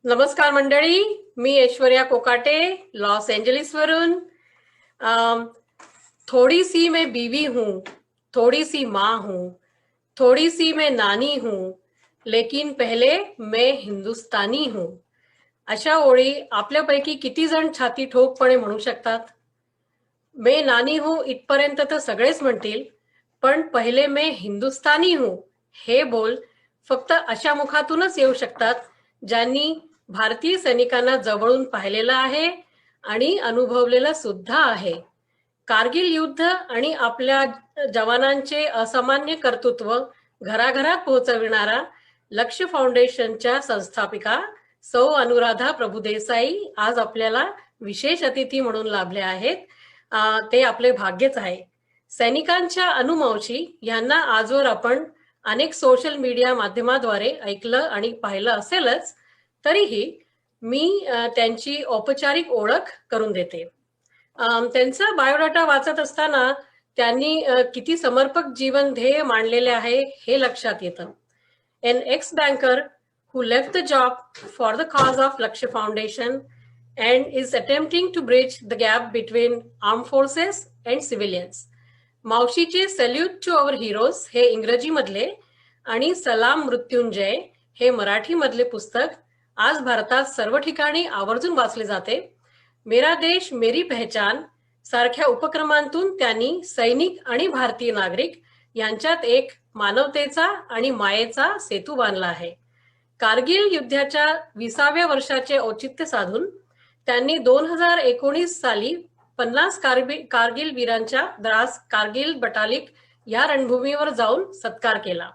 नमस्कार मंडळी, मी Aishwarya Kokate Los Angeles वरून। थोड़ी सी मैं बीवी हूँ, थोड़ी सी माँ हूँ, थोड़ी सी मैं नानी हूँ, लेकिन पहले मैं हिंदुस्तानी हूँ। अशा ओळी आपल्यापैकी किती जण छाती ठोकपणे म्हणू शकतात? मैं नानी हूँ इथपर्यंत तर सगळेच म्हणतील, पण पहिले मैं हिंदुस्तानी हूँ हे बोल फक्त अशा मुखातूनच येऊ शकतात ज्यांनी भारतीय सैनिकांना जवळून पाहिलेलं आहे आणि अनुभवलेलं सुद्धा आहे। कारगिल युद्ध आणि आपल्या जवानांचे असामान्य कर्तृत्व घराघरात पोहोचविणारा लक्ष्य फाउंडेशनच्या संस्थापिका सौ अनुराधा प्रभुदेसाई आज आपल्याला विशेष अतिथी म्हणून लाभल्या आहेत। ते आपले भाग्यच आहे। सैनिकांच्या अनुमावशी यांना आजवर आपण अनेक सोशल मीडिया माध्यमाद्वारे ऐकलं आणि पाहिलं असेलच, तरीही मी त्यांची औपचारिक ओळख करून देते। त्यांचा बायोडाटा वाचत असताना त्यांनी किती समर्पक जीवन ध्येय मांडलेले आहे हे लक्षात येतं। An ex banker who left the job for the cause of Lakshya Foundation and is attempting to bridge the gap between armed forces and civilians. मावशीचे सॅल्यूट टू अवर हिरोज हे इंग्रजी मधले आणि सलाम मृत्युंजय हे मराठी मधले पुस्तक आज भारतात सर्व ठिकाणी आवर्जून वाचले जाते। मेरा देश मेरी पहचान सारख्या उपक्रमांतून त्यांनी सैनिक आणि भारतीय नागरिक यांच्यात एक मानवतेचा आणि मायेचा सेतू बांधला आहे। कारगिल युद्धाच्या 20व्या वर्षाचे औचित्य साधून त्यांनी 2019 साली 50 कारगिल वीरांच्या द्रास कारगिल बटालिक या रणभूमीवर जाऊन सत्कार केला।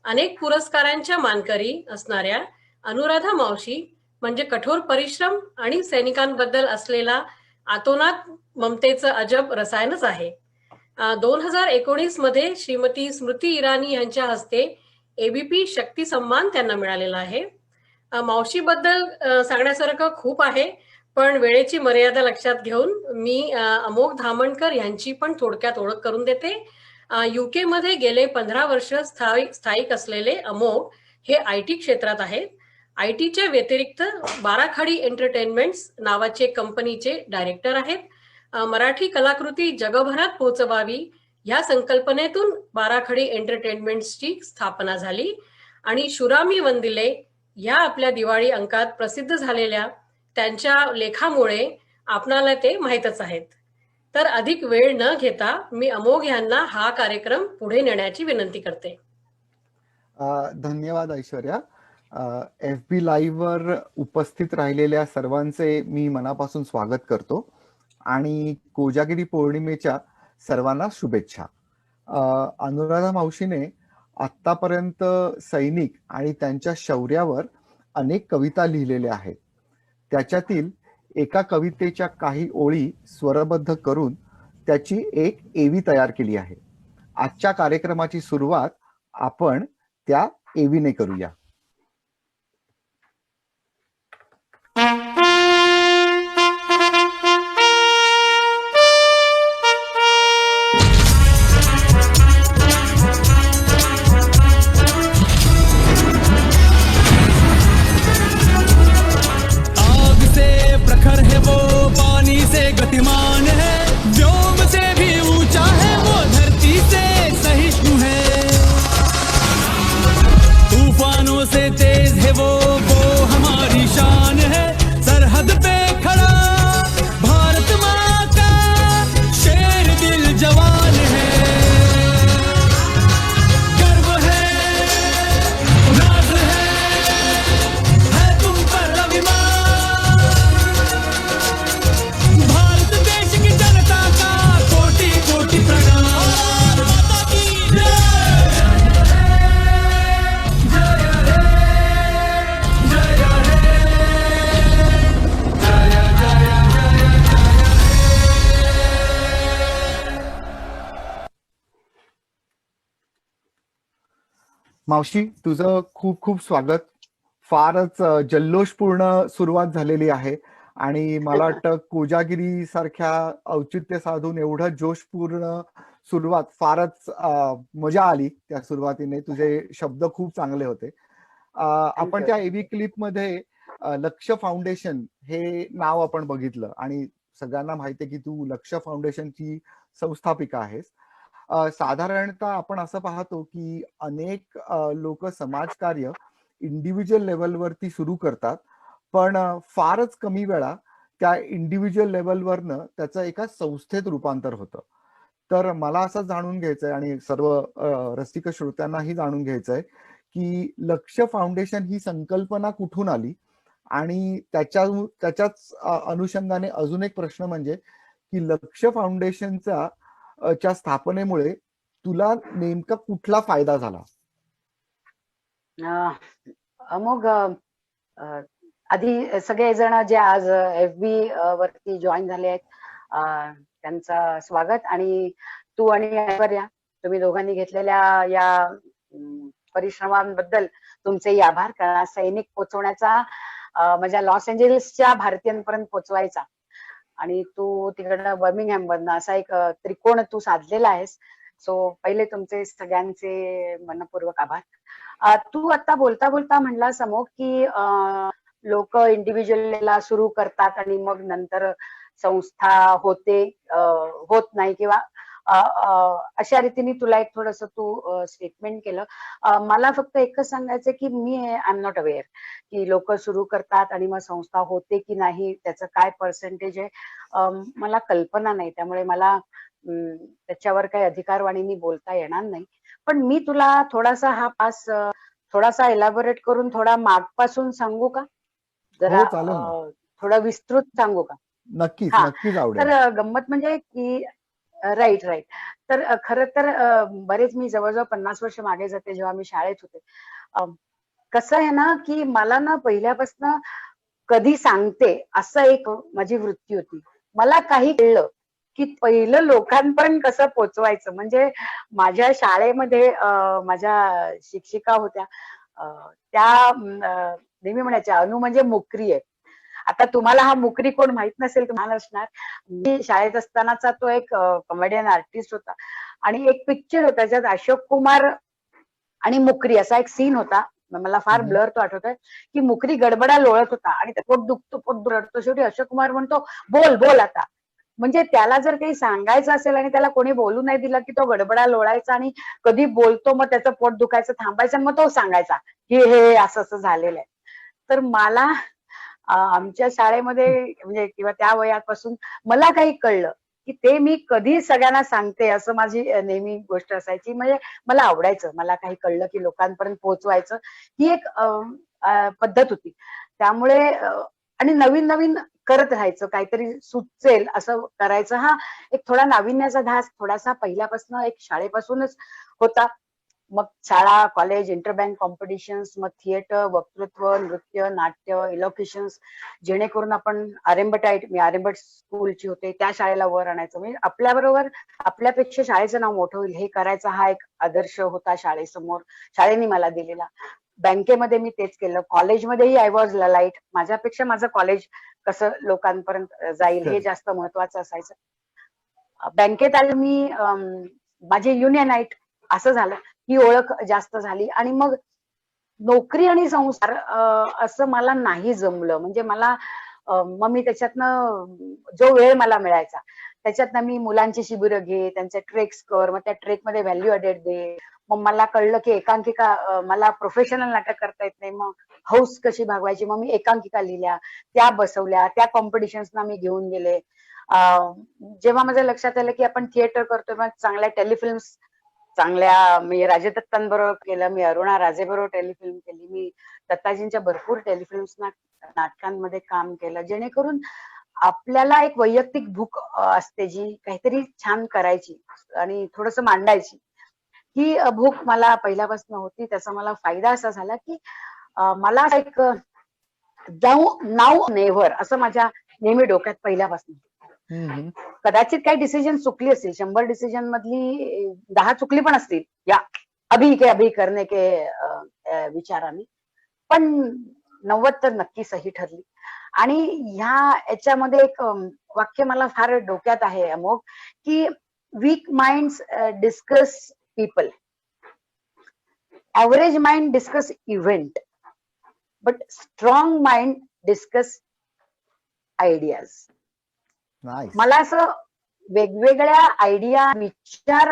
अनेक पुरस्कारांच्या मानकरी असणाऱ्या अनुराधा मावशी म्हणजे कठोर परिश्रम आणि सैनिकांबद्दल असलेला आतोनात ममतेचं अजब रसायनच आहे। 2019 मध्ये श्रीमती स्मृती इराणी यांच्या हस्ते एबीपी शक्ती सन्मान त्यांना मिळालेला आहे। मावशीबद्दल सांगण्यासारखं खूप आहे, पण वेळेची मर्यादा लक्षात घेऊन मी अमोघ धामणकर यांची पण थोडक्यात ओळख करून देते। युके मध्ये गेले 15 वर्ष स्थायिक असलेले अमोघ हे आयटी क्षेत्रात आहेत। आयटीच्या व्यतिरिक्त बाराखडी एंटरटेनमेंट्स नावाचे कंपनीचे डायरेक्टर आहेत। मराठी कलाकृती जगभरात पोहोचवावी या संकल्पनेतून बाराखडी एंटरटेनमेंट्सची स्थापना झाली आणि शुरामी वंदिले या आपल्या दिवाळी अंकात प्रसिद्ध झालेल्या त्यांच्या लेखामुळे आपणाला ते माहीतच आहेत। तर अधिक वेळ न घेता मी अमोघ यांना हा कार्यक्रम पुढे नेण्याची विनंती करते। धन्यवाद ऐश्वर्या। FB लाईव्ह वर उपस्थित राहिलेल्या सर्वांचे मी मनापासून स्वागत करतो आणि कोजागिरी पौर्णिमेच्या सर्वांना शुभेच्छा। अनुराधा मावशीने आतापर्यंत सैनिक आणि त्यांच्या शौर्यावर अनेक कविता लिहिलेल्या आहेत। त्याच्यातील एका कवितेच्या काही ओळी स्वरबद्ध करून त्याची एक एवी तयार केली आहे। आजच्या कार्यक्रमाची सुरुवात आपण त्या एवीने करूया। गतिमान है, व्योम से भी ऊंचा है, वो धरती से सहिष्णु है। तूफानों से तेज है वो हमारी शान है। सरहद पे खड़ा भारत माँ का शेर दिल जवान है। गर्व है, नाज है तुम पर अभिमान। भारत देश की जनता का कोटि कोटि प्रणाम। माता की मावशी, तुझं खूप खूप स्वागत। फारच जल्लोषपूर्ण सुरुवात झालेली आहे आणि मला वाटतं कोजागिरी सारख्या औचित्य साधून एवढं जोशपूर्ण सुरुवात फारच मजा आली त्या सुरुवातीने। तुझे शब्द खूप चांगले होते। आपण त्या एबी क्लिप मध्ये लक्ष्य फाउंडेशन हे नाव आपण बघितलं आणि सगळ्यांना माहिती आहे की तू लक्ष्य फाउंडेशनची संस्थापिका आहेस. साधारणतः आपण असं पाहतो की अनेक लोक समाजकार्य इंडिव्हिज्युअल लेवलवरती सुरू करतात, पण फारच कमी वेळा त्या इंडिव्हिज्युअल लेवलवरनं त्याचं एका संस्थेत रूपांतर होतं. तर मला असं जाणून घ्यायचंय आणि सर्व रसिक श्रोत्यांनाही जाणून घ्यायचंय की लक्ष्य फाउंडेशन ही संकल्पना कुठून आली, आणि त्याच्याच अनुषंगाने अजून एक प्रश्न म्हणजे की लक्ष्य फाउंडेशनचा च्या स्थापनेमुळे तुला नेमका कुठला फायदा झाला? मग आधी सगळेजण जे आज FB वरती जॉईन झाले आहेत त्यांचं स्वागत. आणि तू आणि ऐश्वर्या, तुम्ही दोघांनी घेतलेल्या या परिश्रमांबद्दल तुमचेही आभार. कारण सैनिक पोचवण्याचा म्हणजे लॉस एंजेलिसच्या भारतीयांपर्यंत पोचवायचा, आणि तू तिकडनं बर्मिंगहॅम मधनं असा एक त्रिकोण तू साधलेला आहेस. सो पहिले तुमचे सगळ्यांचे मनपूर्वक आभार. तू आता बोलता बोलता म्हणला समोर की लोक इंडिव्हिज्युअलला सुरू करतात आणि मग नंतर संस्था होत नाही, किंवा अशा रीतीने तुला एक थोडस तू स्टेटमेंट केलं. मला फक्त एकच सांगायचं की मी आय एम नॉट अवेअर की लोक सुरू करतात आणि मग संस्था होते की नाही, त्याचं काय पर्सेंटेज आहे मला कल्पना नाही. त्यामुळे मला त्याच्यावर काही अधिकारवाणीने बोलता येणार नाही. पण मी तुला थोडासा हा पास थोडासा एलॅबोरेट करून थोडा मागपासून सांगू का? जरा चालेल ना. थोडं विस्तृत सांगू का? नक्कीच हा. नक्कीच आवडेल. तर गंमत म्हणजे की राईट. तर खरं तर बरेच मी जवळजवळ 50 वर्ष मागे जाते, जेव्हा मी शाळेत होते. कसं आहे ना की मला ना पहिल्यापासून कधी सांगते असं एक माझी वृत्ती होती. मला काही कळलं की पहिलं लोकांपर्यंत कसं पोचवायचं. म्हणजे माझ्या शाळेमध्ये माझ्या शिक्षिका होत्या, त्या नेहमी म्हणायच्या अनु म्हणजे मुकरी आहे. आता तुम्हाला हा मुकरी कोण माहित नसेल, तुम्हाला असणार. मी शाळेत असतानाचा तो एक कॉमेडियन आर्टिस्ट होता, आणि एक पिक्चर होता ज्यात अशोक कुमार आणि मुकरी असा एक सीन होता. मला फार ब्लर तो आठवतोय की मुकरी गडबडा लोळत होता आणि पोट दुखतो रडतो. शेवटी अशोक कुमार म्हणतो बोल बोल आता. म्हणजे त्याला जर काही सांगायचं असेल आणि त्याला कोणी बोलू नाही दिलं की तो गडबडा लोळायचा, आणि कधी बोलतो मग त्याचं पोट दुखायचं थांबायचं, मग तो सांगायचा की हे असं असं झालेलं आहे. तर मला आमच्या शाळेमध्ये म्हणजे किंवा त्या वयापासून मला काही कळलं की ते मी कधी सगळ्यांना सांगते असं माझी नेहमी गोष्ट असायची. म्हणजे मला आवडायचं, मला काही कळलं की लोकांपर्यंत पोहोचवायचं, ही एक पद्धत होती. त्यामुळे आणि नवीन नवीन करत राहायचं, काहीतरी सुचेल असं करायचं. हा एक थोडा नाविन्याचा ध्यास थोडासा पहिल्यापासून एक शाळेपासूनच होता. मग शाळा, कॉलेज, इंटरबँक कॉम्पिटिशन्स, मग थिएटर, वक्तृत्व, नृत्य, नाट्य, इलोक्युशन्स, जेणेकरून आपण मी आरेंबट स्कूलची होते त्या शाळेला वर आणायचं. म्हणजे आपल्याबरोबर आपल्यापेक्षा शाळेचं नाव मोठं होईल हे करायचा हा एक आदर्श होता शाळेसमोर, शाळेने मला दिलेला. बँकेमध्ये मी तेच केलं. कॉलेजमध्येही आय वॉज लाईट. माझ्यापेक्षा माझं कॉलेज कसं लोकांपर्यंत जाईल हे जास्त महत्वाचं असायचं. बँकेत आले मी, माझे युनियनाईट असं झालं, ही ओळख जास्त झाली. आणि मग नोकरी आणि संसार असं मला नाही जमलं. म्हणजे मला मग मी त्याच्यातनं जो वेळ मला मिळायचा त्याच्यातनं मी मुलांची शिबिरं घे, त्यांचे ट्रेक्स कर, मग त्या ट्रेकमध्ये व्हॅल्यू ॲडेड दे. मग मला कळलं की एकांकिका मला प्रोफेशनल नाटक करता येत नाही, मग हौस कशी भागवायची. मग मी एकांकिका लिहिल्या, त्या बसवल्या, त्या कॉम्पिटिशन्सना मी घेऊन गेले. जेव्हा माझ्या लक्षात आलं की आपण थिएटर करतोय, मग चांगल्या टेलिफिल्म्स मी राजे दत्तांबरोबर केलं, मी अरुणा राजेबरोबर टेलिफिल्म केली, मी दत्ताजींच्या भरपूर टेलिफिल्म्स नाटकांमध्ये काम केलं. जेणेकरून आपल्याला एक वैयक्तिक भूक असते जी काहीतरी छान करायची आणि थोडस मांडायची. ही भूक मला पहिल्यापासून होती. त्याचा मला फायदा असा झाला की मला एक नाव नेव्हर असं माझ्या नेहमी डोक्यात पहिल्यापासून. कदाचित काही डिसिजन चुकली असतील, 100 डिसिजन मधली 10 चुकली पण असतील या अभी करने के विचाराने, पण 90 तर नक्की सही ठरली. आणि याच्यामध्ये एक वाक्य मला फार डोक्यात आहे अमोघ, की weak minds discuss people, average mind discuss event, but strong mind discuss ideas. Nice. मला असं वेगवेगळ्या आयडिया विचार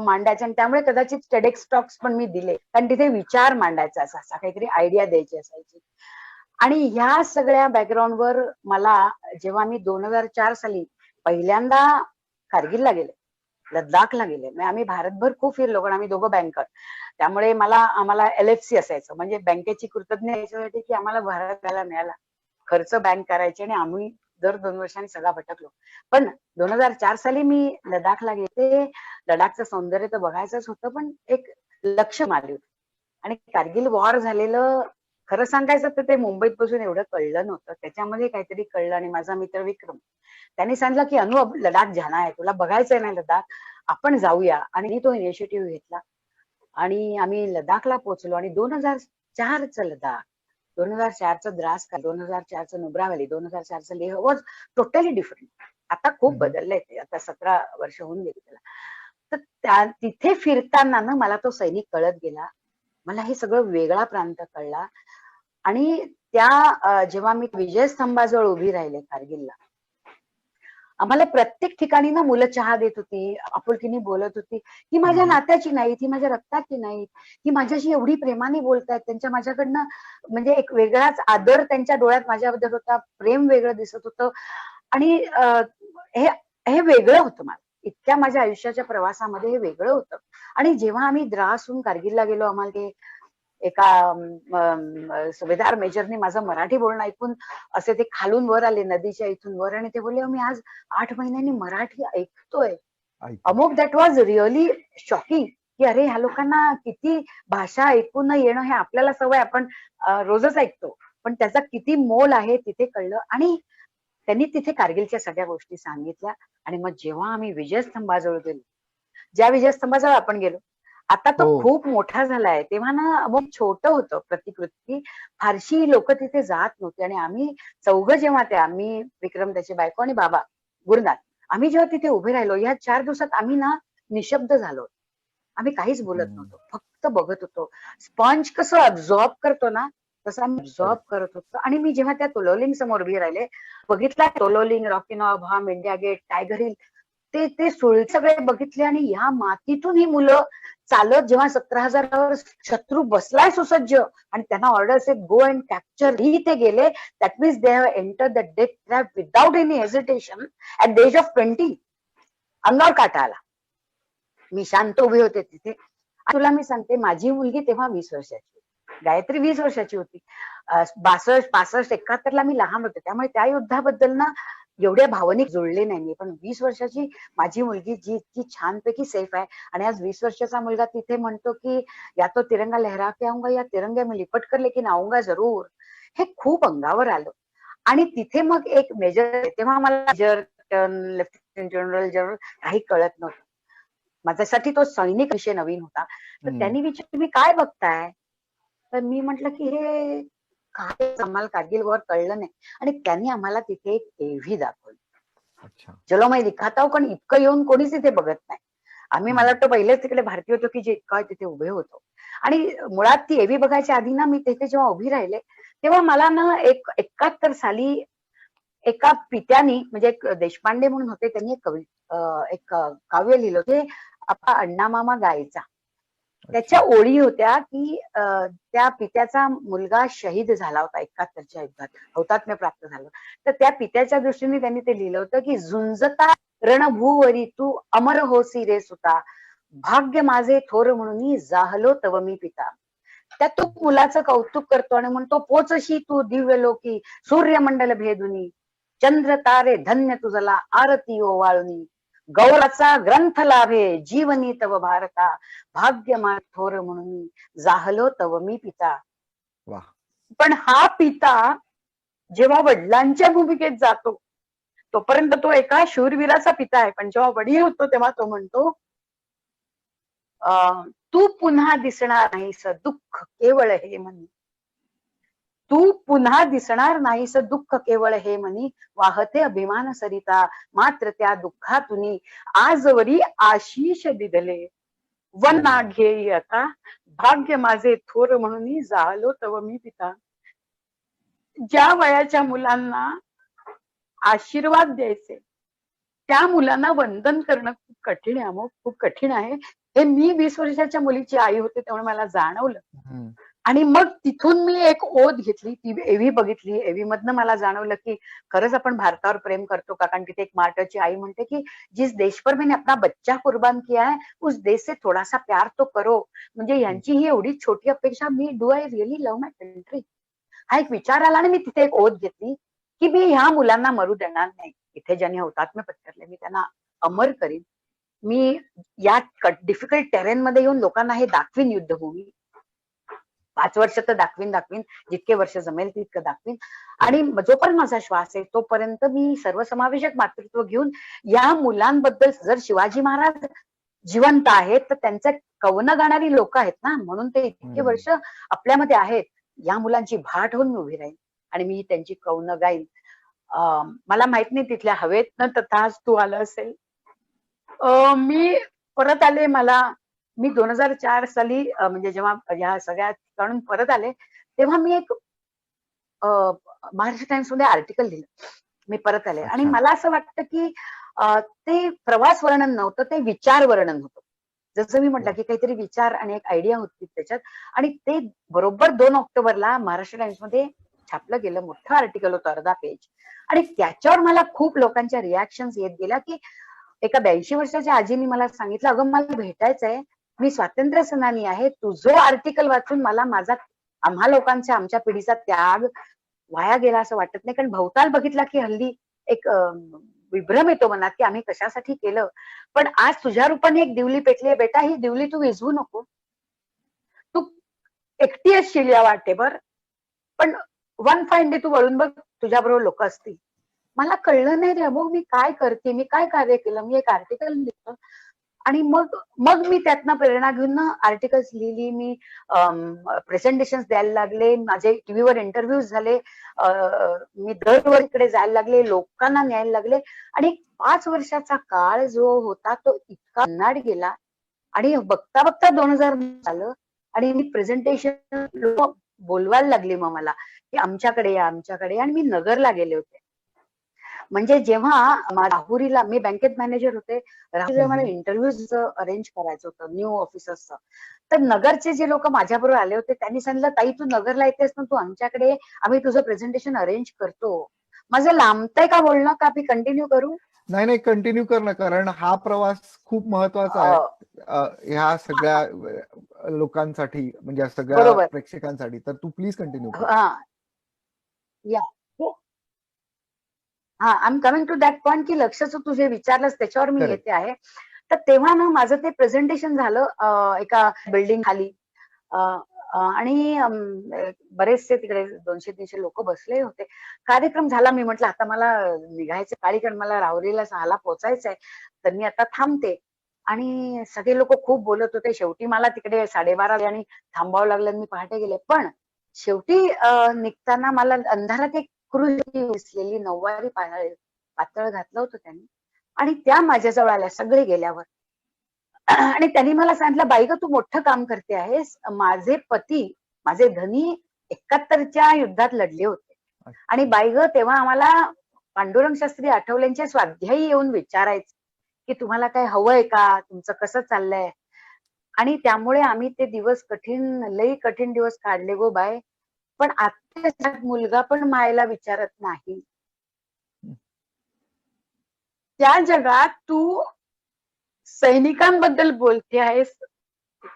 मांडायचे आणि त्यामुळे कदाचित TEDx टॉक्स पण मी दिले, कारण तिथे विचार मांडायचा असा काहीतरी आयडिया द्यायची असायची. आणि ह्या सगळ्या बॅकग्राऊंडवर मला जेव्हा मी 2004 साली पहिल्यांदा कारगिलला गेले, लद्दाखला गेले, म्हणजे आम्ही भारतभर खूप फिरलो, कारण आम्ही दोघं बँकर, त्यामुळे आम्हाला LFC असायचं, म्हणजे बँकेची कृतज्ञ याच्यासाठी की आम्हाला भारत जायला मिळाला, खर्च बँक करायचे आणि आम्ही दर 2 वर्षांनी सगळा भटकलो. पण 2004 साली मी लडाखला गेले. लडाखचं सौंदर्य तर बघायचंच होतं, पण एक लक्ष मारले होते. आणि कारगिल वॉर झालेलं खरं सांगायचं तर ते मुंबईत बसून एवढं कळलं नव्हतं, त्याच्यामध्ये काहीतरी कळलं. आणि माझा मित्र विक्रम, त्यांनी सांगितलं की अनु अब लडाख जाना है, तुला बघायचंय ना लडाख, आपण जाऊया. आणि तो इनिशिएटिव्ह घेतला आणि आम्ही लडाखला पोहोचलो. आणि 2004चं लडाख, 2004चं द्रास, 2004चं नुब्रा व्हॅली, 2004चं लेह वॉज टोटली डिफरंट. आता खूप बदललंय ते, आता 17 वर्ष होऊन गेली त्याला. तर तिथे फिरताना ना मला तो सैनिक कळत गेला, मला हे सगळं वेगळा प्रांत कळला. आणि जेव्हा मी विजयस्तंभाजवळ उभी राहिले कारगिलला, आम्हाला प्रत्येक ठिकाणी ना मुलं चहा देत होती, आपुलकीने बोलत होती, ही माझ्या नात्याची नाहीत, ही माझ्या रक्ताची नाहीत, ही माझ्याशी एवढी प्रेमाने बोलतायत, त्यांच्या माझ्याकडनं म्हणजे एक वेगळाच आदर त्यांच्या डोळ्यात माझ्याबद्दल होता, प्रेम वेगळं दिसत होतं. आणि हे वेगळं होतं मला, इतक्या माझ्या आयुष्याच्या प्रवासामध्ये हे वेगळं होतं. आणि जेव्हा आम्ही द्रासहून कारगिलला गेलो, आम्हाला ते एका सुभेदार मेजरने माझं मराठी बोलणं ऐकून असे ते खालून वर आले, नदीच्या इथून वर, आणि ते बोलले, मी आज 8 महिन्यांनी मराठी ऐकतोय. अमुक दॅट वॉज रिअली शॉकिंग, की अरे ह्या लोकांना किती भाषा ऐकून येणं, हे आपल्याला सवय, आपण रोजच ऐकतो, पण त्याचा किती मोल आहे तिथे कळलं. आणि त्यांनी तिथे कारगिलच्या सगळ्या गोष्टी सांगितल्या. आणि मग जेव्हा आम्ही विजयस्तंभाजवळ गेलो, ज्या विजयस्तंभाजवळ आपण गेलो, आता तो खूप मोठा झालाय, तेव्हा ना मग छोटं होतं प्रतिकृती, फारशी लोक तिथे जात नव्हती. आणि आम्ही चौघं जेव्हा आम्ही, विक्रम, त्याची बायको आणि बाबा गुरुनाथ, आम्ही जेव्हा तिथे उभे राहिलो, या 4 दिवसात आम्ही ना निशब्द झालो. आम्ही काहीच बोलत नव्हतो, फक्त बघत होतो. स्पंज कसं अब्झॉर्ब करतो ना, तसं आम्ही अब्झॉर्ब करत होतो. आणि मी जेव्हा त्या तोलोलिंग समोर उभी राहिले, बघितला तोलोलिंग, रॉकी नॉर्म, इंडिया गेट, टायगर हिल, ते सुळ सगळे बघितले. आणि या मातीतून ही मुलं चालत जेव्हा 17,000 शत्रू बसलाय सुसज्ज, आणि त्यांना ऑर्डर्स आहेत, गो अँड कॅप्चर, ही ते गेले. That means they have enter the death trap without any hesitation at the age of 20. अंगावर काटा आला. मी शांत उभी होते तिथे. तुला मी सांगते, माझी मुलगी तेव्हा 20 वर्षाची, गायत्री 20 वर्षाची होती. 62, 65, 71ला मी लहान होते, त्यामुळे त्या युद्धाबद्दल ना एवढ्या भावनिक जुळले नाही मी. पण 20 वर्षाची माझी मुलगी, जी इतकी छानपैकी सेफ आहे. आणि आज 20 वर्षाचा मुलगा तिथे म्हणतो की या तो तिरंगा लहरा के आऊंगा, या तिरंगे में लिपट कर लेकिन आऊंगा जरूर. हे खूप अंगावर आलं. आणि तिथे मग एक मेजर, तेव्हा मला मेजर, लेफ्टनंट जनरल, काही कळत नव्हतं. माझ्यासाठी तो सैनिक विषय नवीन होता. तर त्यांनी विचारलं, तुम्ही काय बघताय? तर मी म्हटलं की हे काय, आम्हाला कारगिल वॉर कळलं नाही. आणि त्यांनी आम्हाला तिथे एक टीव्ही दाखवली. चलो मैं दिखाता हूं, कारण इतकं येऊन कोणीच तिथे बघत नाही. आम्ही, मला वाटतं पहिलेच तिकडे भारतीय होतो की जे इतका तिथे उभे होतो. आणि मुळात ती एव्ही बघायच्या आधी ना मी तिथे जेव्हा उभी राहिले, तेव्हा मला ना 71 साली एका पित्यानी, म्हणजे एक देशपांडे म्हणून होते, त्यांनी एक काव्य लिहिलं होते, आपला अण्णा मामा गायचा. त्याच्या ओळी होत्या की त्या पित्याचा मुलगा शहीद झाला होता 71च्या युद्धात, हौतात्म्य प्राप्त झालं. तर त्या पित्याच्या दृष्टीने त्यांनी ते लिहिलं होतं की झुंजता रणभूवरी तू अमर होसी रे सुता, भाग्य माझे थोर म्हणून जाहलो तव मी पिता. त्यात तो मुलाचं कौतुक करतो आणि म्हणतो, पोचशी तू दिव्य लोकी सूर्यमंडल भेदुनी, चंद्र तारे धन्य तुझला आरती ओवाळुनी, गौराचा ग्रंथ लाभे जीवनी तव भारता, भाग्य मा थोर म्हणून जाहलो तव मी पिता. पण हा पिता जेव्हा वडिलांच्या भूमिकेत जातो, तोपर्यंत तो एका शूरवीराचा पिता आहे. पण जेव्हा वडील होतो तेव्हा तो म्हणतो, तू पुन्हा दिसणार नाहीस दुःख केवळ हे म्हणी, तू पुन्हा दिसणार नाहीस दुःख केवळ हे म्हणी, वाहते अभिमान सरिता मात्र त्या दुःखातुनी, आजवरी आशीष दिदले वना घेई आता, भाग्य माझे थोर म्हणून जाहलो तव मी पिता. ज्या वयाच्या मुलांना आशीर्वाद द्यायचे त्या मुलांना वंदन करणं खूप कठीण आहे अमोल, खूप कठीण आहे. हे मी 20 वर्षाच्या मुलीची आई होते त्यामुळे मला जाणवलं. हम्म. आणि मग तिथून मी एक ओढ घेतली, ती एव्ही बघितली. एव्ही मधनं मला जाणवलं की खरंच आपण भारतावर प्रेम करतो का, कारण तिथे एक मार्टरची आई म्हणते की जिस देश पर मैंने अपना बच्चा कुर्बान किया है उस देश से थोड़ा सा प्यार तो करो. म्हणजे यांची ही एवढी छोटी अपेक्षा, me do I really love my country, हा एक विचार आला आणि मी तिथे एक ओढ घेतली की मी ह्या मुलांना मरू देणार नाही. इथे ज्यांनी हुतात्मे पत्करले मी त्यांना अमर करीन. मी या डिफिकल्ट टेरेन मध्ये येऊन लोकांना हे दाखवीन युद्धभूमी. 5 वर्ष तर दाखवीन, जितके वर्ष जमेल तितकं दाखवीन. आणि जोपर्यंत माझा श्वास आहे तोपर्यंत मी सर्वसमावेशक मातृत्व घेऊन या मुलांबद्दल, जर शिवाजी महाराज जिवंत आहेत तर त्यांचं कवनं गाणारी लोक आहेत ना, म्हणून ते इतके वर्ष आपल्यामध्ये आहेत. या मुलांची भाट होऊन मी उभी राहीन आणि मी त्यांची कवनं गाईन. मला माहित नाही तिथल्या हवेतनं तथाच तू आलं असेल. मी परत आले. मी 2004 साली म्हणजे जेव्हा या सगळ्या ठिकाणून परत आले तेव्हा मी एक महाराष्ट्र टाइम्स मध्ये आर्टिकल लिहिलं. मी परत आले आणि मला असं वाटतं की ते प्रवास वर्णन नव्हतं, ते विचार वर्णन होतं. जसं मी म्हटलं की काहीतरी विचार आणि एक आयडिया होती त्याच्यात, आणि ते बरोबर 2 ऑक्टोबरला महाराष्ट्र टाइम्स मध्ये छापलं गेलं. मोठं आर्टिकल होतं, अर्धा पेज. आणि त्याच्यावर मला खूप लोकांच्या रिॲक्शन्स येत गेल्या की एका 82 वर्षाच्या आजीने मला सांगितलं, अगं मला भेटायचंय, मी स्वातंत्र्य सेनानी आहे, तुझं आर्टिकल वाचून मला आम्हा लोकांचा, आमच्या पिढीचा त्याग वाया गेला असं वाटत नाही. कारण भवताल बघितला की हल्ली एक विभ्रम येतो मनात की आम्ही कशासाठी केलं. पण आज तुझ्या रूपाने एक दिवली पेटली, बेटा ही दिवली तू विझवू नको. तू एकटी असशील या वाटेवर, पण वन फाईन डे तू वळून बघ, तुझ्या बरोबर लोक असतील. मला कळलं नाही रे मग मी काय करते, मी काय कार्य केलं. मी एक आर्टिकल लिहिलं आणि मग मी त्यातनं प्रेरणा घेऊन आर्टिकल्स लिहिली. मी प्रेझेंटेशन द्यायला लागले, माझे टीव्हीवर इंटरव्ह्यूज झाले, मी दरवर इकडे जायला लागले, लोकांना न्यायला लागले. आणि 5 वर्षाचा काळ जो होता तो इतका नाड गेला. आणि बघता बघता 2000 झालं आणि मी प्रेझेंटेशन बोलवायला लागली मग मला की आमच्याकडे या, आमच्याकडे या. आणि मी नगरला गेले होते. म्हणजे जेव्हा राहुरीला, मी बँकेत मॅनेजर होते, राहुरीला मला इंटरव्ह्यूज अरेंज करायचं होतं न्यू ऑफिसर्सचं. तर नगरचे जे लोक माझ्याबरोबर आले होते त्यांनी सांगितलं, ताई तू नगरला येतेस ना, तू आमच्याकडे, आम्ही तुझं प्रेझेंटेशन अरेंज करतो. माझं लांबतंय का बोलणं, का मी कंटिन्यू करू? नाही कंटिन्यू कर ना, कारण हा प्रवास खूप महत्वाचा आहे ह्या सगळ्या लोकांसाठी, म्हणजे सगळ्या प्रेक्षकांसाठी. तर तू प्लीज कंटिन्यू कर. I am coming to that point की लक्षच तुझे विचारलंस त्याच्यावर मी येते आहे. तर तेव्हा ना माझं ते प्रेझेंटेशन झालं एका बिल्डिंग खाली, आणि बरेचसे तिकडे 200-300 लोक बसले होते. कार्यक्रम झाला. मी म्हटलं आता मला निघायचं काळी, कारण मला राहुरीला 6ला पोहोचायचंय, तर मी आता थांबते. आणि सगळे लोक खूप बोलत होते. शेवटी मला तिकडे 12:30 आणि थांबावं लागलं, मी पहाटे गेले. पण शेवटी निघताना मला अंधारात एक क्रूज दिसलेली, नऊवारी पातळ घातलं होतं त्यांनी, आणि त्या माझ्याजवळ आल्या सगळे गेल्यावर. आणि त्यांनी मला सांगितलं, बाई ग तू मोठं काम करते आहेस, माझे पती, माझे धनी 71च्या युद्धात लढले होते. आणि बाई ग तेव्हा आम्हाला पांडुरंग शास्त्री आठवलेंचे स्वाध्यायी येऊन विचारायचे की तुम्हाला काय हवंय का, तुमचं कसं चाललंय. आणि त्यामुळे आम्ही ते दिवस लई कठीण दिवस काढले गो बाय. पण आता मुलगा पण मायला विचारत नाही. त्या जगात तू सैनिकांबद्दल बोलते आहेस,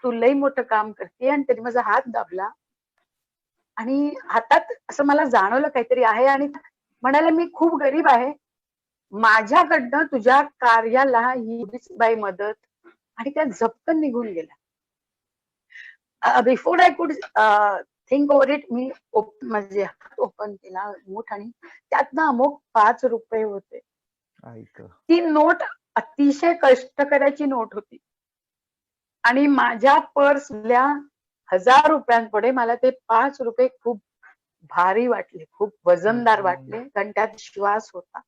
तू लई मोठं काम करते. आणि तरी माझा हात दाबला आणि हातात असं मला जाणवलं काहीतरी आहे, आणि म्हणाले मी खूप गरीब आहे, माझ्याकडनं तुझ्या कार्याला ही बाई मदत. आणि त्या झपकन निघून गेल्या. Before I could think over it, मी म्हणजे हात ओपन केला नोट, आणि त्यातनं अमुक 5 रुपये होते. ती नोट अतिशय कष्टकऱ्याची नोट होती. आणि माझ्या पर्सल्या 1000 रुपयांपुढे मला ते 5 रुपये खूप भारी वाटले, खूप वजनदार वाटले, कारण त्यात श्वास होता.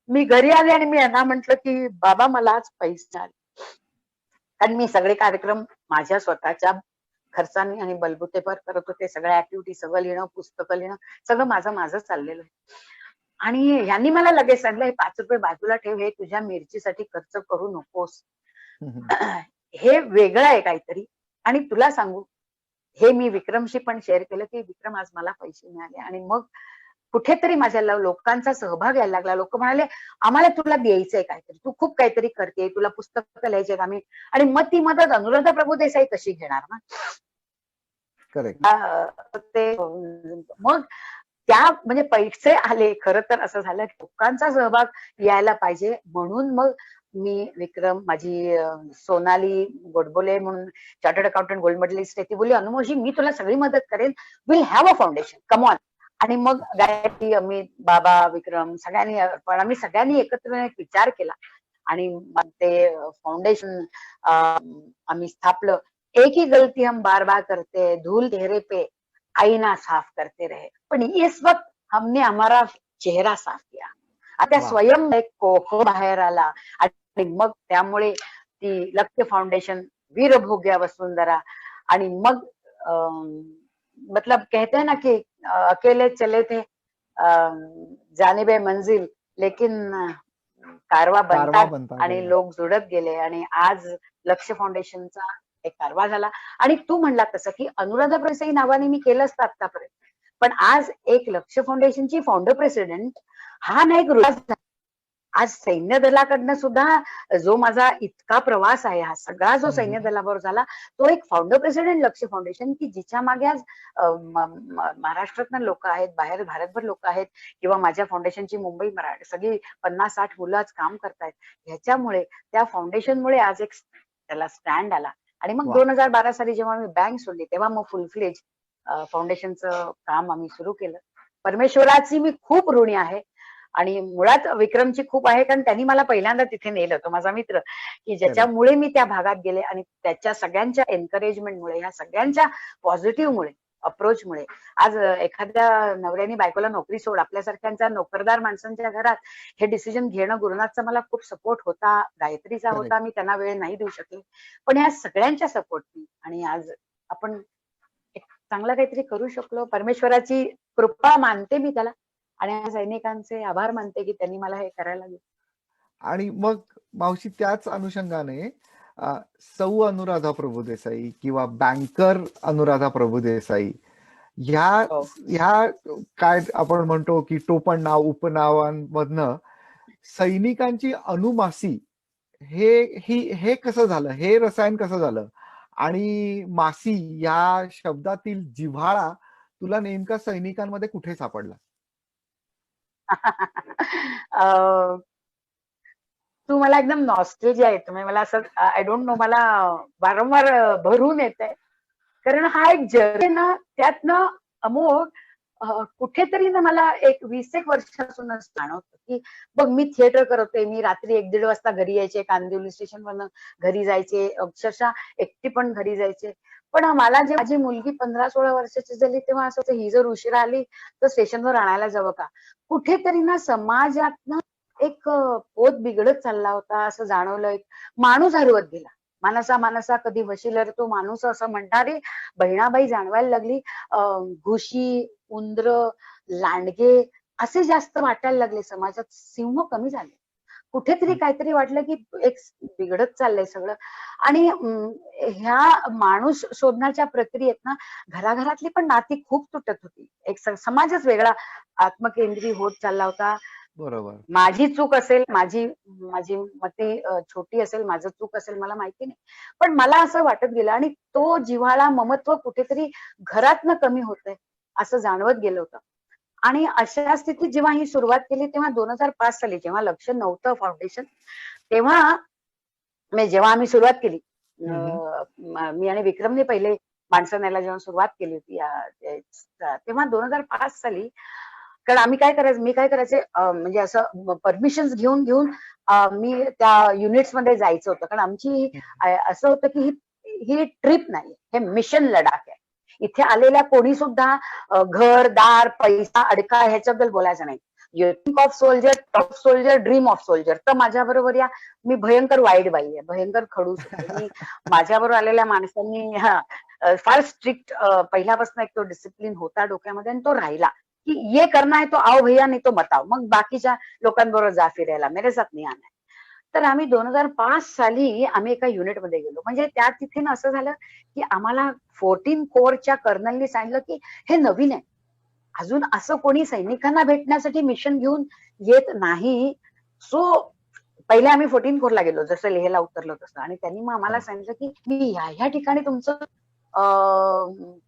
मी घरी आले आणि मी यांना म्हंटल की बाबा मला आज पैसे आले. कारण मी सगळे कार्यक्रम माझ्या स्वतःच्या खर्चाने आणि बलबुतेपर करत होते. सगळ्या ऍक्टिव्हिटी, सगळं लिहिणं, पुस्तकं लिहिणं, सगळं माझं चाललेलं आहे. आणि यांनी मला लगेच सांगितलं, हे 5 रुपये बाजूला ठेव, हे तुझ्या मिरचीसाठी खर्च करू नकोस. हे वेगळं आहे काहीतरी. आणि तुला सांगू, हे मी विक्रमशी पण शेअर केलं की विक्रम आज मला पैसे मिळाले आणि मग कुठेतरी माझ्या लोकांचा सहभाग यायला लागला. लोक म्हणाले, आम्हाला तुला द्यायचंय काहीतरी, तू खूप काहीतरी करते, तुला पुस्तकं लिहायचे आम्ही. आणि मग ती मदत अनुराधा प्रभुदेसाई कशी घेणार ना. करेक्ट. ते मग त्या म्हणजे पैसे आले. खरं तर असं झालं की लोकांचा सहभाग यायला पाहिजे, म्हणून मग मी विक्रम, माझी सोनाली गोडबोले म्हणून चार्टर्ड अकाउंटंट गोल्ड मेडलिस्ट आहे, ती बोलली, अनुमोशी मी तुला सगळी मदत करेन, will have a foundation, come on. आणि मग गायत्री, अमित, बाबा, विक्रम सगळ्यांनी, पण आम्ही सगळ्यांनी एकत्र एक विचार केला आणि मग ते फाउंडेशन आम्ही स्थापलं. एक ही गलती हम बार बार करते हैं, धूल चेहरे पे आईना साफ करते रहे, पण इस वक्त हमने हमारा चेहरा साफ किया. आता वा. स्वयं एक कोको बाहेर आला आणि मग त्यामुळे ती लक्ष्य फाउंडेशन, वीरभोग्या वसुंधरा. आणि मग मतलब कहते हैं ना कि अकेले चले थे जानिबे मंजिल, लेकिन कारवा कारवा बनतात बनता आणि गेला. लोक जुळत गेले आणि आज लक्ष्य फाउंडेशनचा एक कारवा झाला. आणि तू म्हणला तसं की अनुराधा प्रभुदेसाई नावाने मी केलं असतं आतापर्यंत, पण आज एक लक्ष्य फाउंडेशनची फाउंडर प्रेसिडेंट हा नाही गुरुदास. आज सैन्य दलाकडनं सुद्धा जो माझा इतका प्रवास आहे, हा सगळा जो सैन्य दलाबरोबर झाला, तो एक फाउंडर प्रेसिडेंट लक्ष्य फाउंडेशन, की जिच्या मागे आज महाराष्ट्रातनं लोक आहेत, बाहेर भारतभर लोक आहेत, किंवा माझ्या फाउंडेशनची मुंबई मराठी सगळी 50-60 मुलं आज काम करतायत. ह्याच्यामुळे, त्या फाउंडेशनमुळे आज एक त्याला स्टँड आला. आणि मग वा. 2012 साली जेव्हा मी बँक सोडली, तेव्हा मग फुल फ्लेज फाउंडेशनचं काम आम्ही सुरू केलं. परमेश्वराची मी खूप ऋणी आहे आणि मुळात विक्रमची खूप आहे, कारण त्यांनी मला पहिल्यांदा तिथे नेलं, तो माझा मित्र, की ज्याच्यामुळे मी त्या भागात गेले. आणि त्याच्या सगळ्यांच्या एनकरेजमेंटमुळे, ह्या सगळ्यांच्या पॉझिटिव्हमुळे, अप्रोचमुळे आज एखाद्या नवऱ्याने बायकोला नोकरी सोड, आपल्यासारख्यांच्या नोकरदार माणसांच्या घरात हे डिसिजन घेणं, गुरुनाथचा मला खूप सपोर्ट होता, गायत्रीचा होता, मी त्यांना वेळ नाही देऊ शकले, पण ह्या सगळ्यांच्या सपोर्टनी आणि आज आपण एक चांगलं काहीतरी करू शकलो. परमेश्वराची कृपा मानते मी त्याला आणि सैनिकांचे आभार मानते की त्यांनी मला हे करायला दिलं. आणि मग मावशी, त्याच अनुषंगाने सौ अनुराधा प्रभुदेसाई किंवा बँकर अनुराधा प्रभुदेसाई ह्या काय आपण म्हणतो की टोपण नाव, उपनावांमधनं सैनिकांची अनुमासी हे कसं झालं, हे रसायन कसं झालं, आणि मासी या शब्दातील जिव्हाळा तुला नेमका सैनिकांमध्ये कुठे सापडला? तू मला एकदम नॉस्टॅल्जिया येतो, म्हणजे मला असं आय डोंट नो, मला वारंवार भरून येतंय, कारण हा एक जर्नी ना, त्यातनं अमोघ कुठेतरी ना मला एक 20 वर्षापासूनच जाणवतं की बघ, मी थिएटर करतोय, मी रात्री 1-1.5 वाजता घरी यायचे, कांदिवली स्टेशनवरनं घरी जायचे, अक्षरशः एकटी पण घरी जायचे. पण मला जेव्हा माझी मुलगी 15-16 वर्षाची झाली, तेव्हा असं होतं, ही जर उशिरा आली तर स्टेशनवर आणायला जावं का. कुठेतरी ना समाजातनं एक पोत बिघडत चालला होता, असं जाणवलं. एक माणूस हरवत गेला. मानसा कधी वशील रे तो माणूस, असं म्हणणारी बहिणाबाई जाणवायला लागली. घुशी, उंदर, लांडगे असे जास्त वाटायला लागले समाजात, सिंह कमी झाले. कुठेतरी काहीतरी वाटलं की एक बिघडत चाललंय सगळं. आणि ह्या माणूस शोधण्याच्या प्रक्रियेत ना घराघरातली पण नाती खूप तुटत होती. एक समाजच वेगळा आत्मकेंद्री होत चालला होता. बरोबर. माझी चूक असेल, माझी मते छोटी असेल, माझं चूक असेल, मला माहिती नाही, पण मला असं वाटत गेलं. आणि तो जिव्हाळा, ममत्व कुठेतरी घरातनं कमी होतंय असं जाणवत गेलं होतं. आणि अशा स्थितीत जेव्हा ही सुरुवात केली, तेव्हा 2005 साली, जेव्हा लक्ष नव्हतं फाउंडेशन, तेव्हा जेव्हा आम्ही सुरुवात केली, मी आणि विक्रमने पहिले माणसं न्यायला जेव्हा सुरुवात केली होती, तेव्हा 2005 साली, कारण मी काय करायचे, म्हणजे असं परमिशन घेऊन मी त्या युनिट्स मध्ये जायचं होतं, कारण आमची असं होतं की ही ट्रिप नाही, हे मिशन लडाख आहे. इथे आलेल्या कोणी सुद्धा घर, दार, पैसा, अडका ह्याच्याबद्दल बोलायचं नाही. You think of soldier, top soldier, dream of soldier. तर माझ्या बरोबर या, मी भयंकर वाईट बाई आहे, भयंकर खडूस होते मी. माझ्याबरोबर आलेल्या माणसांनी फार स्ट्रिक्ट पहिल्यापासून एक तो डिसिप्लिन होता डोक्यामध्ये आणि तो राहिला की ये करना है तो आओ भैया नाही तो बताओ, मग बाकीच्या लोकांबरोबर जा फिरायला, मेरे साथ नाही आना है. तर आम्ही 2005 साली आम्ही एका युनिटमध्ये गेलो. म्हणजे त्या तिथे ना असं झालं की आम्हाला 14 कोरच्या कर्नलनी सांगितलं की हे नवीन आहे, अजून असं कोणी सैनिकांना भेटण्यासाठी मिशन घेऊन येत नाही. सो पहिले आम्ही 14 कोरला गेलो, जसं लेहला उतरलो तसं. आणि त्यांनी मग आम्हाला सांगितलं की मी ह्या ठिकाणी तुमचं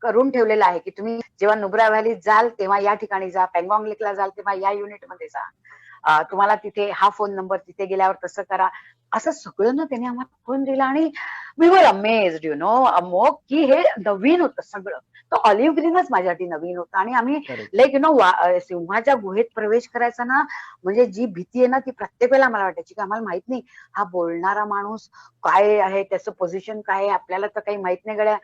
करून ठेवलेलं आहे की तुम्ही जेव्हा नुब्रा व्हॅलीत जाल तेव्हा या ठिकाणी जा, पँगॉंग लेकला जाल तेव्हा या युनिटमध्ये जा, तुम्हाला तिथे हा फोन नंबर, तिथे गेल्यावर तसं करा. असं सगळं ना त्याने आम्हाला फोन दिला आणि we were amazed you know Amok, की हे नवीन होतं सगळं. तो ऑलिव्ह ग्रीनच माझ्यासाठी नवीन होता. आणि आम्ही करेक्ट. लाईक यु नो सिंहाच्या गुहेत प्रवेश करायचा ना, म्हणजे जी भीती आहे ना ती प्रत्येक वेळेला मला वाटायची की आम्हाला माहित नाही हा बोलणारा माणूस काय आहे, त्याचं पोझिशन काय आहे, आपल्याला तर काही माहित नाही गड्या,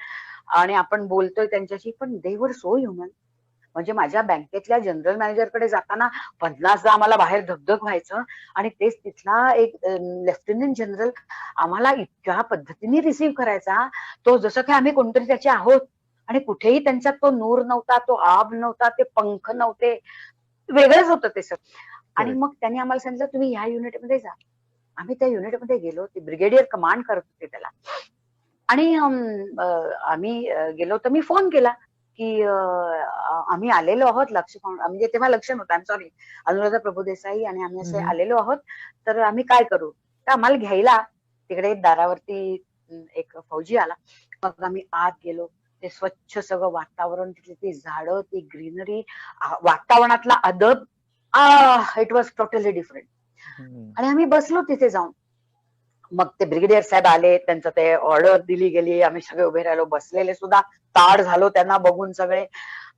आणि आपण बोलतोय त्यांच्याशी, पण दे वर सो ह्युमन. म्हणजे माझ्या बँकेतल्या जनरल मॅनेजरकडे जाताना 50दा आम्हाला बाहेर धगधग व्हायचं, आणि तेच तिथला एक लेफ्टनंट जनरल आम्हाला इतक्या पद्धतीने रिसीव्ह करायचा, तो जसं की आम्ही कोणतरी त्याचे आहोत. आणि कुठेही त्यांच्यात तो नूर नव्हता, तो आब नव्हता, ते पंख नव्हते, वेगळंच होतं ते सगळं. आणि करेक्ट. मग त्यांनी आम्हाला सांगितलं तुम्ही ह्या युनिटमध्ये जा. आम्ही त्या युनिटमध्ये गेलो, ते ब्रिगेडियर कमांड करत होते त्याला. आणि आम्ही गेलो तर मी फोन केला की आम्ही आलेलो आहोत लक्ष म्हणजे तेव्हा लक्ष नव्हतं, I am sorry, Anuradha Prabhudesai आणि आम्ही असे हम्म. आलेलो आहोत, तर आम्ही काय करू. तर आम्हाला घ्यायला तिकडे दारावरती एक फौजी आला. मग आम्ही आत गेलो. ते स्वच्छ सगळं वातावरण, तिथली ती झाडं, ती ग्रीनरी, वातावरणातला अदब, इट वॉज टोटली डिफरंट. हम्म. आणि आम्ही बसलो तिथे जाऊन. मग ते ब्रिगेडियर साहेब आले, त्यांचं ते ऑर्डर दिली गेली, आम्ही सगळे उभे राहिलो, बसलेले सुद्धा ताड झालो त्यांना बघून सगळे.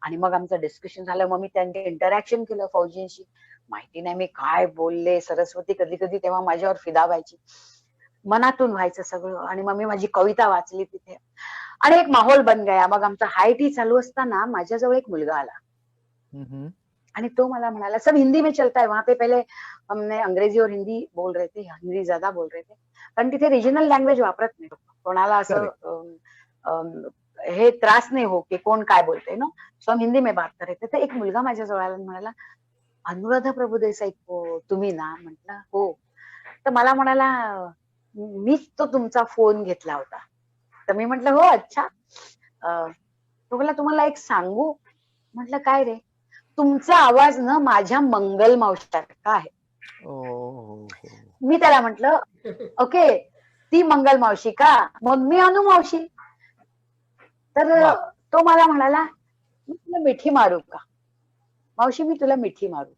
आणि मग आमचं डिस्कशन झालं. मग मी त्यांचे इंटरॅक्शन केलं फौजींशी. माहिती नाही मी काय बोलले, सरस्वती कधी कधी तेव्हा माझ्यावर फिदा व्हायची, मनातून व्हायचं सगळं. आणि मग मी माझी कविता वाचली तिथे, आणि एक माहोल बन गया. मग आमचा हाय टी चालू असताना माझ्याजवळ एक मुलगा आला हम्म. आणि तो मला म्हणाला सब हिंदी में चलता है, वहां पे पहले हमने अंग्रेजी और हिंदी बोल रहे थे, हिंदी ज्यादा बोल रहे थे, कारण तिथे रिजनल लँग्वेज वापरत नाही, कोणाला असं हे त्रास नाही हो की कोण काय बोलते ना, सो हम हिंदी में बात कर रहे थे. तर एक मुलगा माझ्याजवळ आला आणि म्हणाला अनुराधा प्रभुदेसाई तुम्ही ना. म्हटलं हो. तर मला म्हणाला मीच तो तुमचा फोन घेतला होता. तर मी म्हटलं हो अच्छा. तो बोला तुम्हाला एक सांगू. म्हटलं काय रे. तुमचा आवाज ना माझ्या मंगल मावशीसारखा आहे. ओ. मी त्याला म्हटलं ओके ती मंगल मावशी का, मग मी अनु मावशी. तर वा. तो मला म्हणाला मी तुला मिठी मारू का. मावशी मी तुला मिठी मारू.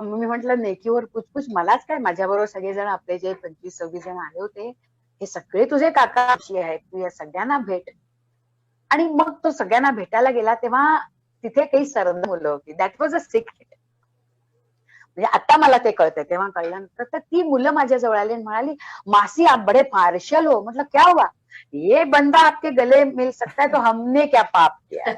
मी म्हंटल नेकीवर कुचकुच, मलाच काय, माझ्याबरोबर सगळेजण आपले जे 25-26 जण आले होते हे सगळे तुझे काका मावशी आहेत, तू या सगळ्यांना भेट. आणि मग तो सगळ्यांना भेटायला गेला तेव्हा तिथे काही सरद मुलं होती. That was a secret. म्हणजे आता मला ते कळतंय, तेव्हा कळल्यानंतर तर ती मुलं माझ्या जवळ आली आणि म्हणाली मासी आप बड़े पार्शियल हो. म्हटलं क्या हुआ. ये बंदा आपके गले मिल सकता है तो हमने क्या पाप किया.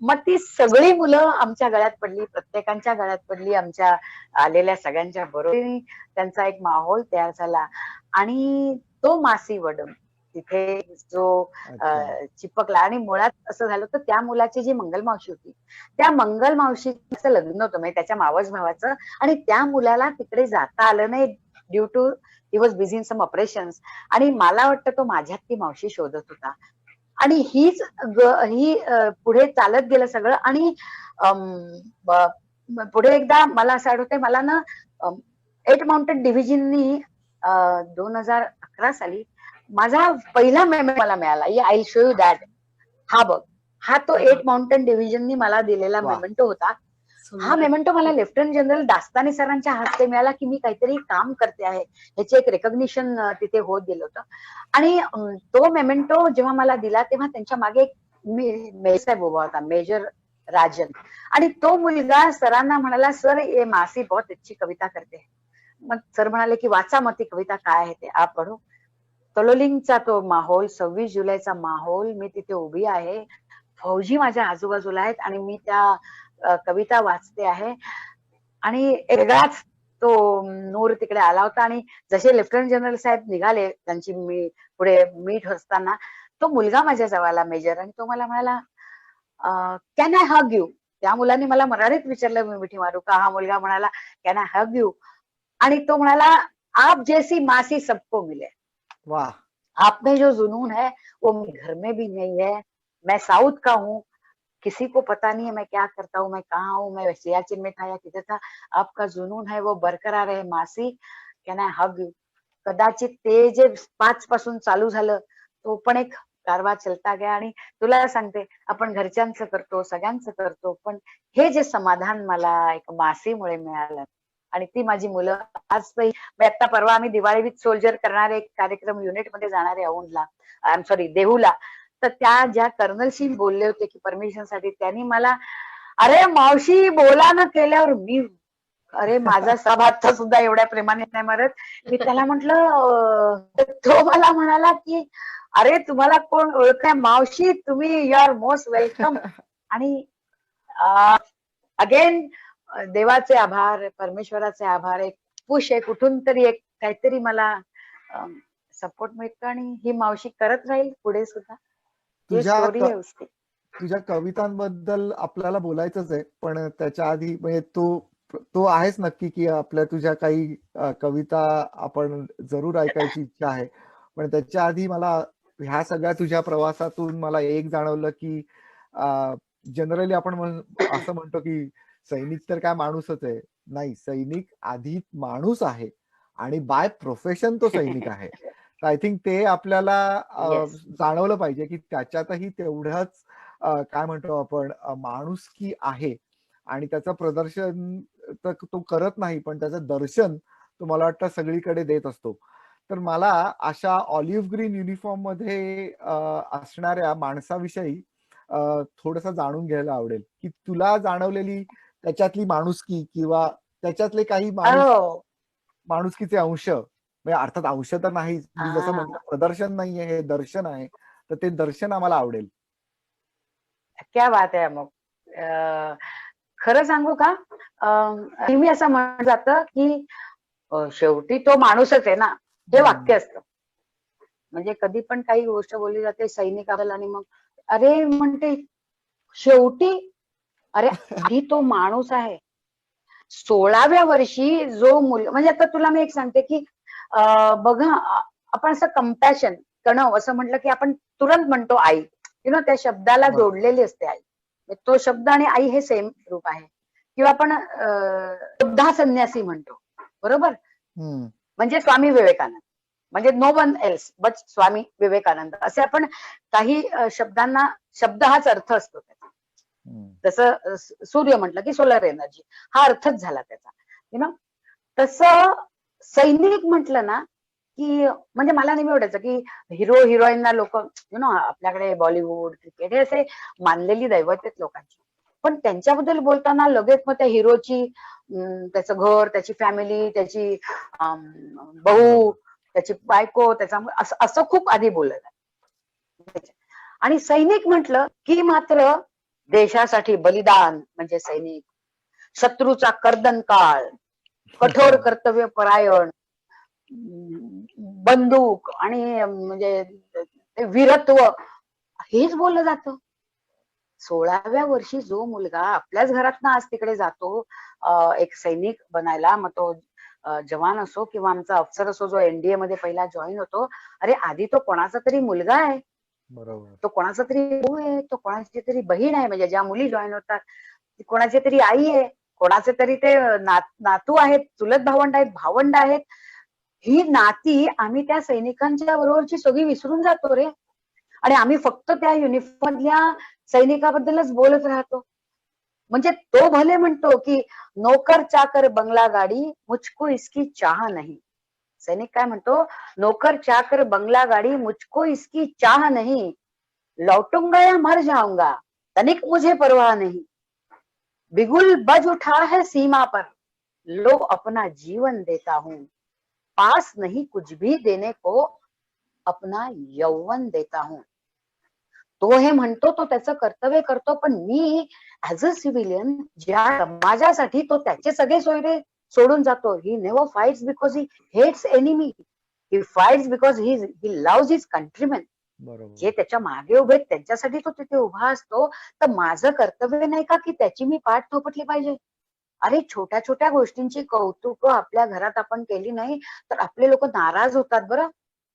मग ती सगळी मुलं आमच्या गळ्यात पडली, प्रत्येकांच्या गळ्यात पडली. आमच्या आलेल्या सगळ्यांच्या बरोबर त्यांचा एक माहोल तयार झाला. आणि तो मासी वडम तिथे जो अच्छा. चिपकला. आणि मुळात असं झालं तर त्या मुलाची जी मंगल मावशी होती, त्या मंगल मावशीचं लग्न होतं, म्हणजे त्याच्या मावस भावाचं, आणि त्या मुलाला तिकडे जाता आलं नाही due to he was busy in some operations. आणि मला वाटतं तो माझ्यात ती मावशी शोधत होता. आणि ही पुढे चालत गेलं सगळं. आणि पुढे एकदा मला असं आठवतंय, मला ना 8 माउंटेन डिव्हिजननी 2011 साली माझा पहिला मेमो मला मिळाला. I show you that. हा बघ, हा तो 8 माउंटेन डिव्हिजननी मला दिलेला वा. मेमेंटो होता. हा सुंदर. मेमेंटो मला लेफ्टनंट जनरल दास्तानी सरांच्या हस्ते मिळाला की मी काहीतरी काम करते आहे, ह्याचे एक रेकॉग्निशन तिथे होत गेलं होतं. आणि तो मेमेंटो जेव्हा मला दिला तेव्हा त्यांच्या मागे एक मेसाहेब उभा होता, मेजर राजन. आणि तो मुलगा सरांना म्हणाला सर ये मासी बहुत अच्छी कविता करते. मग सर म्हणाले की वाचा मग ती कविता काय आहे ते, आप पढो. तलोलिंगचा तो माहोल, 26 जुलैचा माहोल, मी तिथे उभी आहे, फौजी माझ्या आजूबाजूला आहेत आणि मी त्या कविता वाचते आहे. आणि वेगळाच तो नूर तिकडे आला होता आणि जसे लेफ्टनंट जनरल साहेब निघाले त्यांची पुढे मीट असताना तो मुलगा माझ्या जवळ आला मेजर आणि तो मला म्हणाला कॅन आय हग यू. त्या मुलाने मला मराठीत विचारलं मी मिठी मारू का. हा मुलगा म्हणाला कॅन आय हग यू आणि तो म्हणाला आप जैसी मासी सबको मिले. वाह. आप में जो जुनून है वो घर में भी नहीं है. मैं साउथ का हूँ, किसी को पता नहीं है मैं क्या करता हूँ, मैं कहाँ हूँ, मैं सियाचिन में था या किधर था. आपका जुनून है वो बरकरार है मासी, कॅन आय हग यू. कदाचित ते जे 5 पासून चालू झालं तो पण एक कारवा चलता गया. आणि तुला सांगते आपण घरच्यांचं करतो सगळ्यांचं करतो पण हे जे समाधान मला एक मासीमुळे मिळालं आणि ती माझी मुलं आज मी आता परवा आम्ही दिवाळी विथ सोल्जर करणारे एक कार्यक्रम युनिटमध्ये जाणारे औंधला, आय एम सॉरी देहूला. तर त्या ज्या कर्नलशी बोलले होते की परमिशन साठी त्यांनी मला अरे मावशी बोला ना केल्यावर मी अरे माझा सभात सुद्धा एवढ्या प्रेमाने नाही मरत. मी त्याला म्हटलं तो मला म्हणाला की अरे तुम्हाला कोण ओळखय मावशी तुम्ही यू आर मोस्ट वेलकम. आणि अगेन देवाचे आभार परमेश्वराचे आभार. एक पुश आहे कुठून तरी एक काहीतरी मला सपोर्ट मिळतो आणि ही मावशी करत राहील पुढे सुद्धा. ही स्टोरी आहे उसकी. तुझ्या कवितांबद्दल आपल्याला बोलायचंच आहे पण त्याच्या आधी म्हणजे तो आहेच नक्की की आपल्या तुझ्या काही कविता आपण जरूर ऐकायची इच्छा आहे. पण त्याच्या आधी मला ह्या सगळ्या तुझ्या प्रवासातून मला एक जाणवलं की जनरली आपण असं म्हणतो की सैनिक तर काय माणूसच आहे. नाही, सैनिक आधी माणूस आहे आणि बाय प्रोफेशन तो सैनिक आहे. आय थिंक ते आपल्याला जाणवलं पाहिजे की त्याच्यातही तेवढंच काय म्हणतो आपण माणुसकी आहे आणि त्याचं प्रदर्शन तर तो करत नाही पण त्याचं दर्शन तो मला वाटतं सगळीकडे देत असतो. तर मला अशा ऑलिव्ह ग्रीन युनिफॉर्म मध्ये असणाऱ्या माणसाविषयी थोडस जाणून घ्यायला आवडेल की तुला जाणवलेली त्याच्यातली माणुसकी किंवा त्याच्यातले काही माणुसकीचे अंश. म्हणजे अर्थात अंश तर नाही, मी जसं म्हटलं प्रदर्शन नाहीये हे दर्शन आहे, तर ते दर्शन आम्हाला आवडेल. क्या बात आहे. मग खरं सांगू का नेहमी असं म्हणलं जातं की शेवटी तो माणूसच आहे ना हे वाक्य असतं. म्हणजे कधी पण काही गोष्ट बोलली जाते सैनिकाबद्दल आणि मग अरे म्हणते शेवटी अरे आधी तो माणूस आहे. 16व्या वर्षी जो म्हणजे आता तुला मी एक सांगते की बघा आपण असं कंपॅशन कणव असं म्हटलं की आपण तुरंत म्हणतो आई. त्या शब्दाला जोडलेली असते आई. तो शब्द आणि आई हे सेम रूप आहे. किंवा आपण योद्धा संन्यासी म्हणतो बरोबर. म्हणजे स्वामी विवेकानंद म्हणजे no one else but Swami Vivekananda असे आपण काही शब्दांना शब्द हाच अर्थ असतो त्याचा. जसं सूर्य म्हटलं की सोलर एनर्जी हा अर्थच झाला त्याचा. तसं सैनिक म्हटलं ना की म्हणजे मला नेहमी वाटायचं की हिरो हिरोईनना लोक आपल्याकडे बॉलिवूड क्रिकेट हे असे मानलेली दैवत आहेत लोकांची. पण त्यांच्याबद्दल बोलताना लगेच मग त्या हिरोची त्याचं घर त्याची फॅमिली त्याची बहू त्याची बायको त्याचा असं खूप आधी बोललं जातं. आणि सैनिक म्हटलं की मात्र देशासाठी बलिदान म्हणजे सैनिक. शत्रूचा कर्दन काळ कठोर कर्तव्य परायण बंदूक आणि म्हणजे वीरत्व हेच बोललं जातं. 16व्या वर्षी जो मुलगा आपल्याच घरातनं आज तिकडे जातो एक सैनिक बनायला, मग तो जवान असो किंवा आमचा अफसर असो जो एनडीए मध्ये पहिला जॉईन होतो, अरे आधी तो कोणाचा तरी मुलगा आहे. बरोबर. तो कोणाचा तरी भाऊ आहे, तो कोणाची तरी बहीण आहे. म्हणजे ज्या मुली जॉईन होतात कोणाची तरी आई आहे, कोणाचे तरी ते नातू आहेत, चुलत भावंड आहेत, भावंड आहेत. ही नाती आम्ही त्या सैनिकांच्या बरोबरची सगळी विसरून जातो रे. आणि आम्ही फक्त त्या युनिफॉर्ममधल्या सैनिकाबद्दलच बोलत राहतो. म्हणजे तो भले म्हणतो की नोकर चाकर बंगला गाडी मुझको इसकी चाह नहीं. सैनिक काय म्हणतो, नोकर चाकर बंगला गाडी मुझको इसकी चाह नहीं, लौटूंगा या मर जाऊंगा तनिक मुझे परवाह नहीं, बिगुल बज उठा है सीमा पर लो अपना जीवन देता हूं, पास नहीं कुछ भी देने को अपना यौवन देता हूं. तो हे म्हणतो, तो त्याचं कर्तव्य करतो, पण मी ऍज अ सिव्हिलियन ज्या समाजासाठी तो त्याचे सगळे सोयरे सोडून जातो. He never fights because he hates enemy. He fights because he loves his countryman. बरोबर. जे त्याच्या मागे उभे आहेत त्यांच्यासाठी तो तिथे उभा असतो. तर माझं कर्तव्य नाही का की त्याची मी पाठ थोपटली पाहिजे? अरे छोट्या छोट्या गोष्टींची कौतुक आपल्या घरात आपण केली नाही तर आपले लोक नाराज होतात बरं.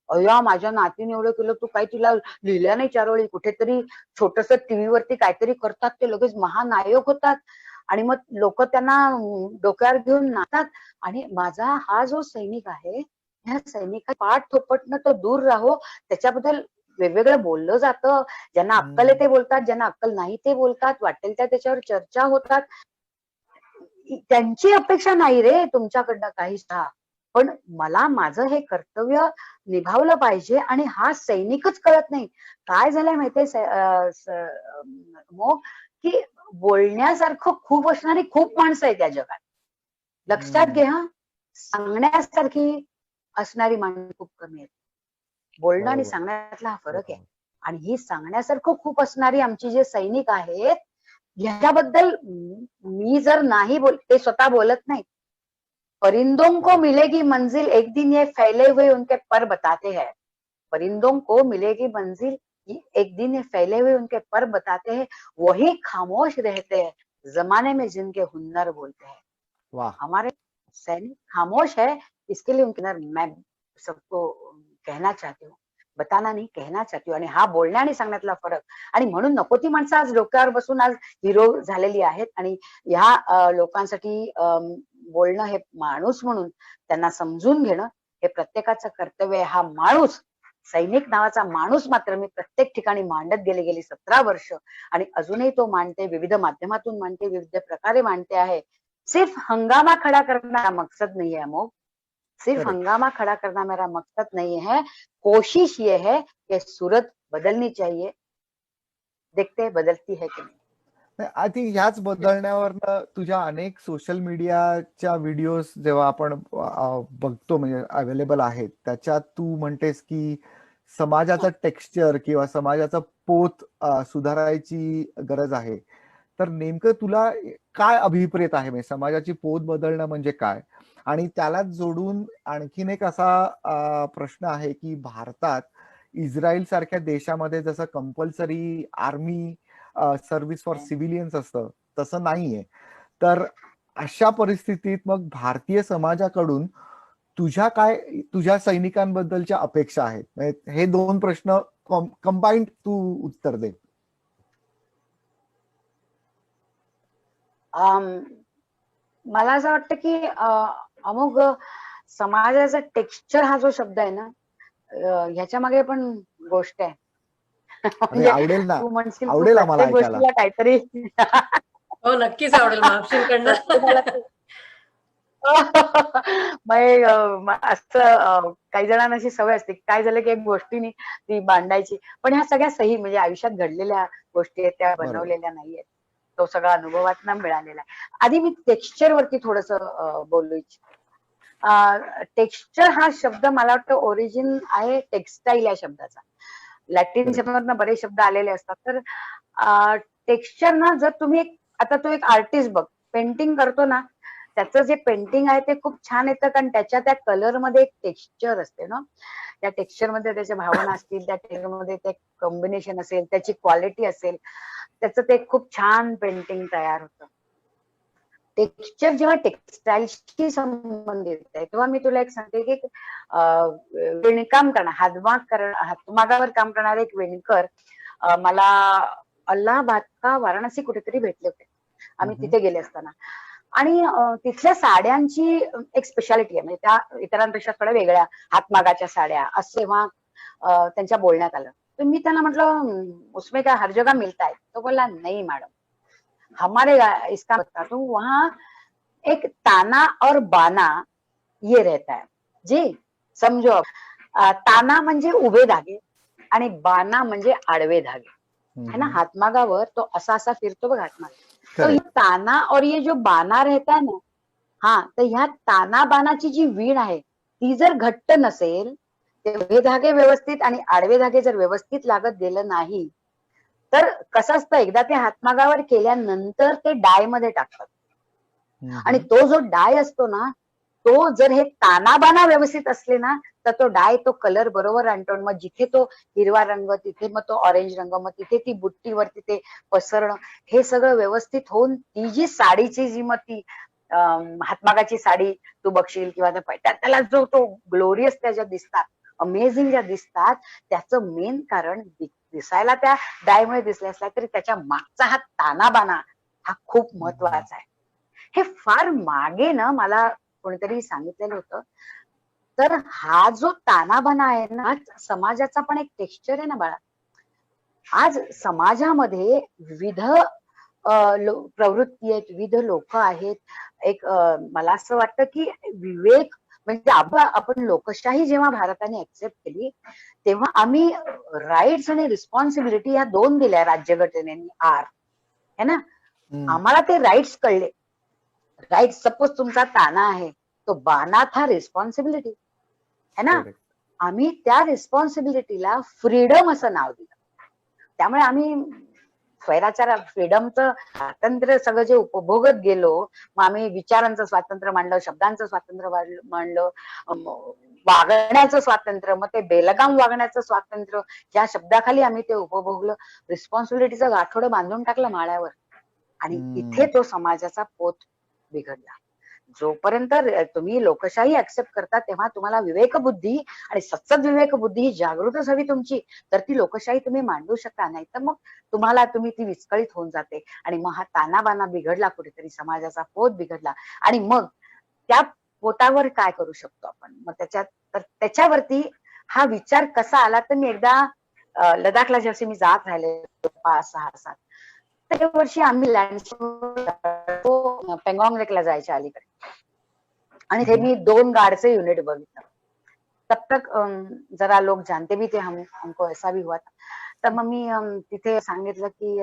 अय्या माझ्या नातीने एवढं केलं, तू काही तिला लिहिल्या नाही 4 ओळी. कुठेतरी छोटस टीव्हीवरती काहीतरी करतात ते लगेच महानायक होतात आणि मग लोक त्यांना डोक्यावर घेऊन नाचतात. आणि माझा हा जो सैनिक आहे ह्या सैनिका पाठ थोपटणं तो दूर राहो. त्याच्याबद्दल वेगवेगळं बोललं जातं. ज्यांना अक्कल आहे ते बोलतात, ज्यांना अक्कल नाही ते बोलतात, वाटेल त्या त्याच्यावर चर्चा होतात. त्यांची अपेक्षा नाही रे तुमच्याकडनं काहीच. पण मला माझं हे कर्तव्य निभावलं पाहिजे आणि हा सैनिकच कळत नाही. काय झालंय माहितीये मोग, की बोलण्यासारखं खूप असणारी खूप माणसं आहेत या जगात. लक्षात घे हा, सांगण्यासारखी असणारी माणसं खूप कमी आहेत. बोलणं आणि बरोबर. सांगण्यातला हा फरक आहे. बरोबर. आणि ही सांगण्यासारखं खूप असणारी आमची जे सैनिक आहेत ह्याच्याबद्दल मी जर नाही ते स्वतः बोलत नाही. परिंदों को मिलेगी मंजिल एक दिन ये फैले हुए उनके पर बताते हैं. परिंदों को मिलेगी मंजिल एक दिन ये फैले हुए उनके पर बताते हैं. वही खामोश रहते हैं जमाने में जिनके हुन्नर बोलते हैं. वाह. हमारे सैनिक खामोश है, इसके लिए उनके अंदर मैं सबको कहना चाहती हूँ, बताना नहीं कहना चाहती हूँ. आणि हा बोलण्या आणि सांगण्यातला फरक. आणि म्हणून नको ती माणसं आज डोक्यावर बसून आज हिरो झालेली आहेत. आणि ह्या लोकांसाठी बोलणं हे माणूस म्हणून त्यांना समजून घेणं हे प्रत्येकाचं कर्तव्य आहे. हा माणूस सैनिक नावाचा माणूस मात्र मी प्रत्येक ठिकाणी मांडत गेली 17 वर्ष आणि अजूनही तो मांडते. विविध माध्यमातून मांडते, विविध प्रकारे मांडते आहे. सिर्फ हंगामा खड़ा करना मकसद नहीं है अमोघ. सिर्फ Correct. हंगामा खड़ा करना मेरा मकसद नहीं है. कोशिश ये है कि सूरत बदलनी चाहिए. देखते हैं बदलती है कि नहीं. आय थिंक ह्याच बदलण्यावरनं तुझ्या अनेक सोशल मीडियाच्या व्हिडिओज जेव्हा आपण बघतो म्हणजे अवेलेबल आहेत त्याच्यात तू म्हणतेस की समाजाचं टेक्स्चर किंवा समाजाचं पोत सुधारायची गरज आहे. तर नेमकं तुला काय अभिप्रेत आहे, म्हणजे समाजाची पोत बदलणं म्हणजे काय? आणि त्यालाच जोडून आणखीन एक असा प्रश्न आहे की भारतात इस्रायल सारख्या देशामध्ये जसं compulsory army service for civilians असतं तसं नाहीये. तर अशा परिस्थितीत मग भारतीय समाजाकडून तुझ्या सैनिकांबद्दलच्या अपेक्षा आहेत? म्हणजे हे 2 प्रश्न कंबाईंड तू उत्तर दे. मला असं वाटतं की अमुक समाजाचा टेक्स्चर हा जो शब्द आहे ना ह्याच्या मागे पण गोष्ट आहे. अरे आवडेल ना, तू म्हणशील तू आवडेल आम्हाला प्रत्येक ऐकायला. गोष्टीला काहीतरी हो नक्कीच आवडेल मावशींकडनं. असं काही जणांना अशी सवय असते. काय झालं की एक गोष्टीनी ती मांडायची. पण ह्या सगळ्या सही म्हणजे आयुष्यात घडलेल्या गोष्टी आहेत, त्या बरोबर. बनवलेल्या नाहीयेत. तो सगळा अनुभवातनं मिळालेला आहे. आधी मी टेक्स्चर वरती थोडस बोलू इच्छिते. टेक्स्चर हा शब्द मला वाटतं ओरिजिन आहे टेक्सटाईल या शब्दाचा. Latin Correct. शब्दामधनं बरेच शब्द आलेले असतात. तर टेक्स्चर ना जर तुम्ही आता तो एक आर्टिस्ट बघ पेंटिंग करतो ना त्याचं जे पेंटिंग आहे ते खूप छान येतं कारण त्याच्या त्या कलर मध्ये एक टेक्स्चर असते ना. त्या टेक्स्चर मध्ये त्याच्या भावना असतील, त्या टेक्स्चर मध्ये ते कॉम्बिनेशन असेल, त्याची क्वालिटी असेल, त्याचं ते खूप छान पेंटिंग तयार होतं. टेक्स्चर जेव्हा टेक्स्टाईलशी संबंधित आहे तेव्हा मी तुला एक सांगते की विणकाम करणं हातमागावर काम करणारे एक विणकर मला अल्हाबाद का वाराणसी कुठेतरी भेटले होते. आम्ही तिथे गेले असताना. आणि तिथल्या साड्यांची एक स्पेशालिटी आहे म्हणजे त्या इतरांपेक्षा थोड्या वेगळ्या हातमागाच्या साड्या असं जेव्हा त्यांच्या बोलण्यात आलं तर मी त्यांना म्हटलं उसमें क्या हर जगह मिलता है? तो बोला नहीं मैडम हमारे इसका बता तो वहां एक ताना और बाना ये रहता है. जी समजो ताना म्हणजे उभे धागे आणि बाना म्हणजे आडवे धागे है ना. हातमागावर तो असा असा फिरतो बघ हातमागा. तो ये ताना और ये जो बाना रहता है ना हाँ तर ह्या ताना बानाची जी वीण आहे ती जर घट्ट नसेल ते उभे धागे व्यवस्थित आणि आडवे धागे जर व्यवस्थित लागत गेलं नाही तर कसं असतं एकदा ते हातमागावर केल्यानंतर ते डाय मध्ये टाकतात आणि तो जो डाय असतो ना, तो जर हे तानाबाना व्यवस्थित असले ना, तर तो डाय तो कलर बरोबर आणतो. मग जिथे तो हिरवा रंग, तिथे मग तो ऑरेंज रंग, मग तिथे ती बुट्टीवर तिथे पसरणं, हे सगळं व्यवस्थित होऊन ती जी साडीची जी मग ती हातमागाची साडी तू बघशील किंवा त्याला जो तो ग्लोरियस त्या ज्या दिसतात, अमेझिंग ज्या दिसतात, त्याचं मेन कारण दिसायला त्या डायमुळे दिसले असला तरी त्याच्या मागचा हा तानाबाना हा खूप महत्वाचा आहे. हे फार मागे ना मला कोणीतरी सांगितलेलं होतं. तर हा जो तानाबाना आहे ना, समाजाचा पण एक टेक्स्चर आहे ना बाळा. आज समाजामध्ये विविध प्रवृत्ती आहेत, विविध लोक आहेत. एक मला असं वाटतं की विवेक म्हणजे आपण लोकशाही जेव्हा भारताने ऍक्सेप्ट केली, तेव्हा आम्ही राईट्स आणि रिस्पॉन्सिबिलिटी ह्या दोन दिल्या राज्यघटनेने है ना. आम्हाला ते राईट्स कळले. राईट, सपोज तुमचा ताना आहे, तो बाना था रिस्पॉन्सिबिलिटी है ना. आम्ही त्या रिस्पॉन्सिबिलिटीला फ्रीडम असं नाव दिलं. त्यामुळे आम्ही स्वैराचार फ्रीडमचं स्वातंत्र्य सगळं जे उपभोगत गेलो, मग आम्ही विचारांचं स्वातंत्र्य मांडलं, शब्दांचं स्वातंत्र्य मांडलं, वागण्याचं स्वातंत्र्य, मग ते बेलगाम वागण्याचं स्वातंत्र्य, ज्या शब्दाखाली आम्ही ते उपभोगलं. रिस्पॉन्सिबिलिटीचं गाठोडं बांधून टाकलं माळ्यावर आणि इथे तो समाजाचा पोत बिघडला. जोपर्यंत तुम्ही लोकशाही ऍक्सेप्ट करता तेव्हा तुम्हाला विवेकबुद्धी आणि सत्सद विवेकबुद्धी ही जागृतच हवी तुमची, तर ती लोकशाही तुम्ही मांडू शकता. नाही तर मग तुम्ही ती विस्कळीत होऊन जाते आणि मग हा तानाबाना बिघडला, कुठेतरी समाजाचा पोत बिघडला. आणि मग त्या पोतावर काय करू शकतो आपण, मग त्याच्यावरती हा विचार कसा आला. तर मी एकदा लडाखला जसे मी जात राहिले 5-6 त्या वर्षी आम्ही पेंगॉंग लेकला जायच्या अलीकडे, आणि ते मी 2 गार्डचे युनिट बघितलं. तब तक जरा लोग जानते भी थे हमको ऐसा भी हुआ था. तर मग मी तिथे सांगितलं की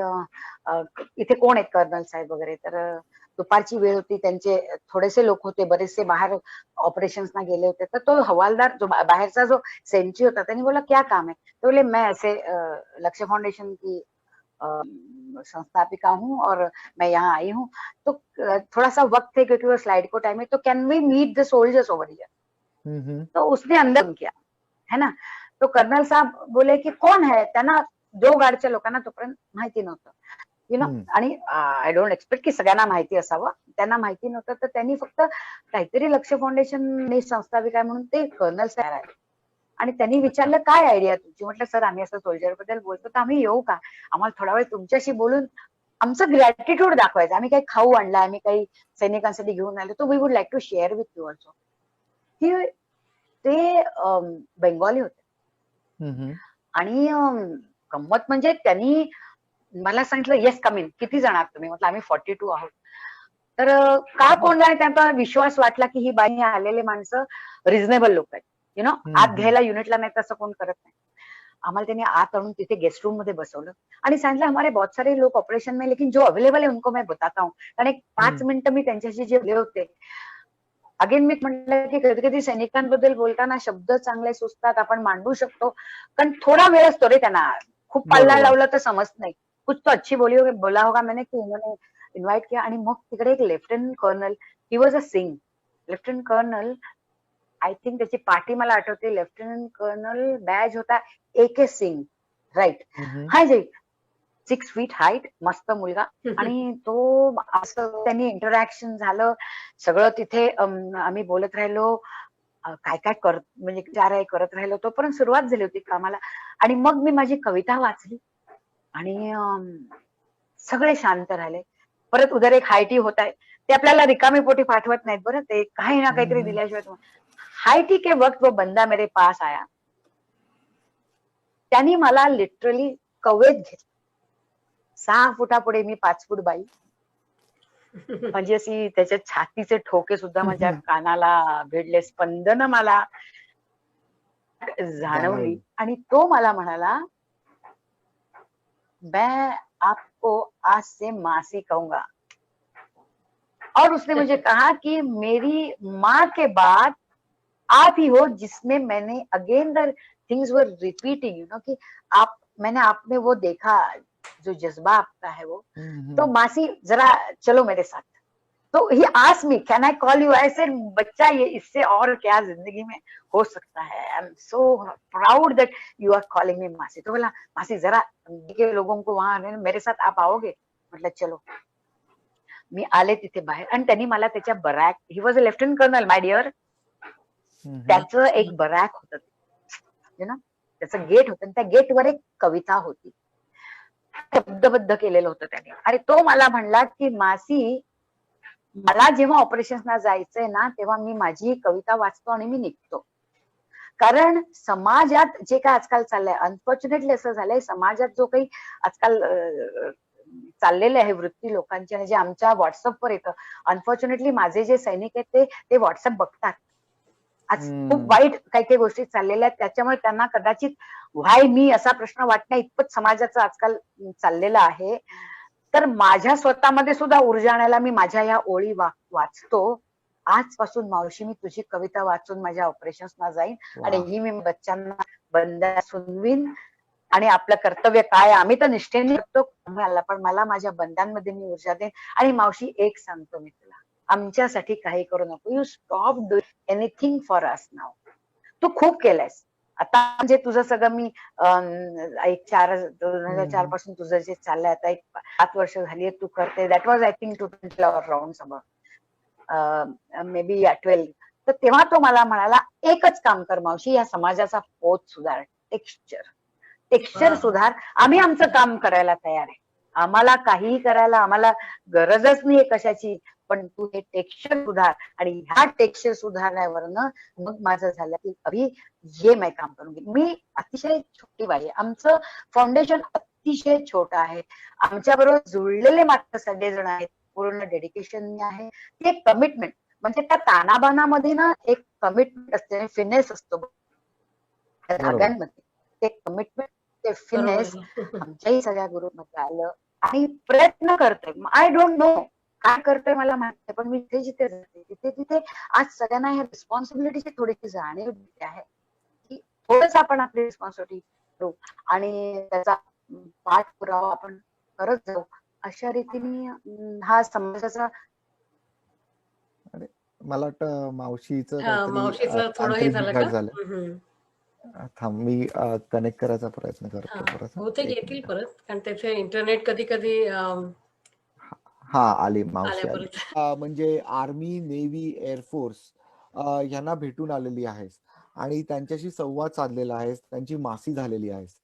इथे कोण आहेत कर्नल साहेब वगैरे. तर दुपारची वेळ होती, त्यांचे थोडेसे लोक होते, बरेचसे बाहेर ऑपरेशन्सना गेले होते. तर तो हवालदार जो बाहेरचा जो सेंट्री होता, त्यांनी बोला क्या काम है. तो बोले मैं ऐसे लक्ष्य फाउंडेशन की संस्थापिका हूँ और मैं यहाँ आई हूँ, तो थोड़ा सा वक्त है क्योंकि वो स्लाइड को टाइम है, तो can we meet the soldiers over here. तो उसने अंदर किया है ना. तो कर्नल साहब बोले की कोण है. त्यांना 2 गार्डच्या लोकांना तोपर्यंत माहिती नव्हतं, यु नो. आणि आय डोंट एक्सपेक्ट की सगळ्यांना माहिती असावं. त्यांना माहिती नव्हतं, तर त्यांनी फक्त काहीतरी लक्ष्य फाउंडेशन संस्थापिका आहे म्हणून ते कर्नल साहेब आहे. आणि त्यांनी विचारलं काय आयडिया तुमची. म्हटलं सर आम्ही असं सोल्जर बद्दल बोलतो, तर आम्ही येऊ का, आम्हाला थोडा वेळ तुमच्याशी बोलून आमचं ग्रॅटिट्यूड दाखवायचं. आम्ही काही खाऊ आणला, आम्ही काही सैनिकांसाठी घेऊन आलो, तो we would like to share with you also. ते बेंगॉली होते. आणि गंमत म्हणजे त्यांनी मला सांगितलं येस कम इन. किती जण आहात तुम्ही. म्हटलं आम्ही 42 आहोत. तर का कोण जाणे त्यांचा विश्वास वाटला की ही बाई आलेले माणसं रिझनेबल लोक आहेत, यु नो. आत घ्यायला युनिटला नाही तसं कोण करत नाही. आम्हाला त्यांनी आत आणून तिथे गेस्ट रूम मध्ये बसवलं आणि सांगितलं हमारे बहुत सारे लोग ऑपरेशन में, लेकिन जो अवेलेबल है उनको मैं बताता हूँ. कारण एक 5 मिनिटं मी त्यांच्याशी जे बोलले होते. अगेन मी म्हटलं की कधी कधी सैनिकांबद्दल बोलताना शब्द चांगले सुचतात, आपण मांडू शकतो, कारण थोडा वेळ असतो रे त्यांना. खूप पल्ला लावला तर समजत नाही. कुछ तो अच्छी बोला होगा मैंने की उन्होंने इन्व्हाइट किया. आणि मग तिकडे एक lieutenant colonel, he was a Singh lieutenant colonel. I think त्याची पार्टी मला आठवते. लेफ्टनंट कर्नल बॅज होता AK सिंग, राईट. हाय जय 6 फीट हाईट, मस्त मुलगा. आणि तो असं त्यांनी इंटरॅक्शन झालं सगळं तिथे. आम्ही बोलत राहिलो, काय काय म्हणजे करत राहिलो. तोपर्यंत सुरुवात झाली होती कामाला. आणि मग मी माझी कविता वाचली आणि सगळे शांत राहिले. परत उधर एक हायटी होत आहे, ते आपल्याला रिकामी पोटी पाठवत नाहीत बरं. ते काही ना काहीतरी दिल्याशिवाय. हायटी के वक्त वो बंदा मेरे पास आया. त्यांनी मला लिटरली कवेत घेतलं. 6 फुटापुढे मी 5 फूट बाई. म्हणजे अशी त्याच्या छातीचे ठोके सुद्धा माझ्या कानाला भिडले, स्पंदन मला जाणवली. आणि तो मला म्हणाला मैं आपको आज से मासी कहूंगा. और उसने मुझे कहा कि मेरी माँ के बाद आप ही हो जिसमें मैंने again the things were repeating, you know, कि मैंने आप में वो देखा जो जज्बा आपका है वो. तो मासी जरा चलो मेरे साथ. तो he asked me, can I call you? I said, बच्चा ये इससे और क्या जिंदगी में हो सकता है? I am so proud that you are calling me masi. तो बोला, मासी जरा के लोगों को वहां आने, मेरे साथ आप आओगे? म्हटलं चलो. मी आले तिथे बाहेर आणि त्यांनी मला त्याच्या barrack, he was a lieutenant colonel my dear, त्याचं एक बरॅक होतं, त्याचं गेट होतं आणि त्या गेटवर एक कविता होती, शब्दबद्ध केलेलं होतं त्याने. आणि तो मला म्हणला की मासी, मला जेव्हा ऑपरेशन्सला जायचंय ना, तेव्हा मी माझी कविता वाचतो आणि मी निघतो. कारण समाजात जे काय आजकाल चाललंय, अनफॉर्च्युनेटली असं झालंय, समाजात जो काही आजकाल चाललेले आहे वृत्ती लोकांची, आणि जे आमच्या व्हॉट्सअपवर येतं, अनफॉर्च्युनेटली माझे जे सैनिक आहेत ते व्हॉट्सअप बघतात. आज खूप वाईट काही काही गोष्टी चाललेल्या आहेत, त्याच्यामुळे त्यांना कदाचित व्हाय मी असा प्रश्न वाटण्या इतपत समाजाचं आजकाल चाललेलं आहे. तर माझ्या स्वतःमध्ये सुद्धा ऊर्जा आणायला मी माझ्या या ओळी वाचतो. आजपासून मावशी मी तुझी कविता वाचून माझ्या ऑपरेशन्सना जाईन आणि ही मी बच्चांना बंद्या सुनवीन, आणि आपलं कर्तव्य काय आम्ही तर निष्ठेने करतो, पण मला माझ्या बंधांमध्ये मी ऊर्जा देईन. आणि मावशी एक सांगतो मी तुला, आमच्यासाठी काही करू नको. You stop doing anything for us now. तू खूप केलंयस आता, म्हणजे तुझं सगळं मी 2004 पासून तुझं जे चाललंय, आता 7 वर्ष झाली तू करते. That was I think 2012 around may be 12. तर तेव्हा तो मला म्हणाला, एकच काम कर मावशी, या समाजाचा पोत सुधार, टेक्स्चर सुधार. आम्ही आमचं काम करायला तयार आहे, आम्हाला काहीही करायला आम्हाला गरजच नाहीये कशाची, पण तू हे टेक्स्चर सुधार. आणि ह्या टेक्स्चर सुधारण्यावरनं मग माझं झालं की अभि ये मैं काम करूंगी. मी अतिशय छोटी बाई आहे, आमचं फाउंडेशन अतिशय छोटं आहे, आमच्या बरोबर जुळलेले मात्र सगळेजण आहेत, पूर्ण डेडिकेशन आहे. ते एक कमिटमेंट, म्हणजे त्या तानाबानामध्ये ना एक कमिटमेंट असते, फिनेस असतो धाग्यांमध्ये. ते कमिटमेंट, ते फिनेस आमच्याही सगळ्या ग्रुपमध्ये आलं. आणि प्रयत्न करतोय, आय डोंट नो काय करतोय मला माहिती आहे, पण मी इथे जिथे जाते तिथे आज सगळ्यांना ह्या रिस्पॉन्सिबिलिटीची थोडीशी जाणीव दिली आहे की थोडंच आपण आपली रिस्पॉन्सिबिलिटी करू आणि त्याचा पाठपुरावा आपण करत जाऊ. अशा रीतीने हा समाजाचा, मला वाटतं मावशीचं मावशीचं काहीतरी थोडं हे तांत्रिक झालं बिघाड का? झालं. थांब, मी कनेक्ट करायचा प्रयत्न करतो परत. बहुतेक एक येतील मिनिट. परत, कारण त्याचे इंटरनेट कधी कधी हा, आली मावशी आल्या आली. परत. म्हणजे आर्मी, नेव्ही, एअरफोर्स यांना भेटून आलेली आहेस आणि त्यांच्याशी संवाद साधलेला आहेस, त्यांची मासी झालेली आहेस.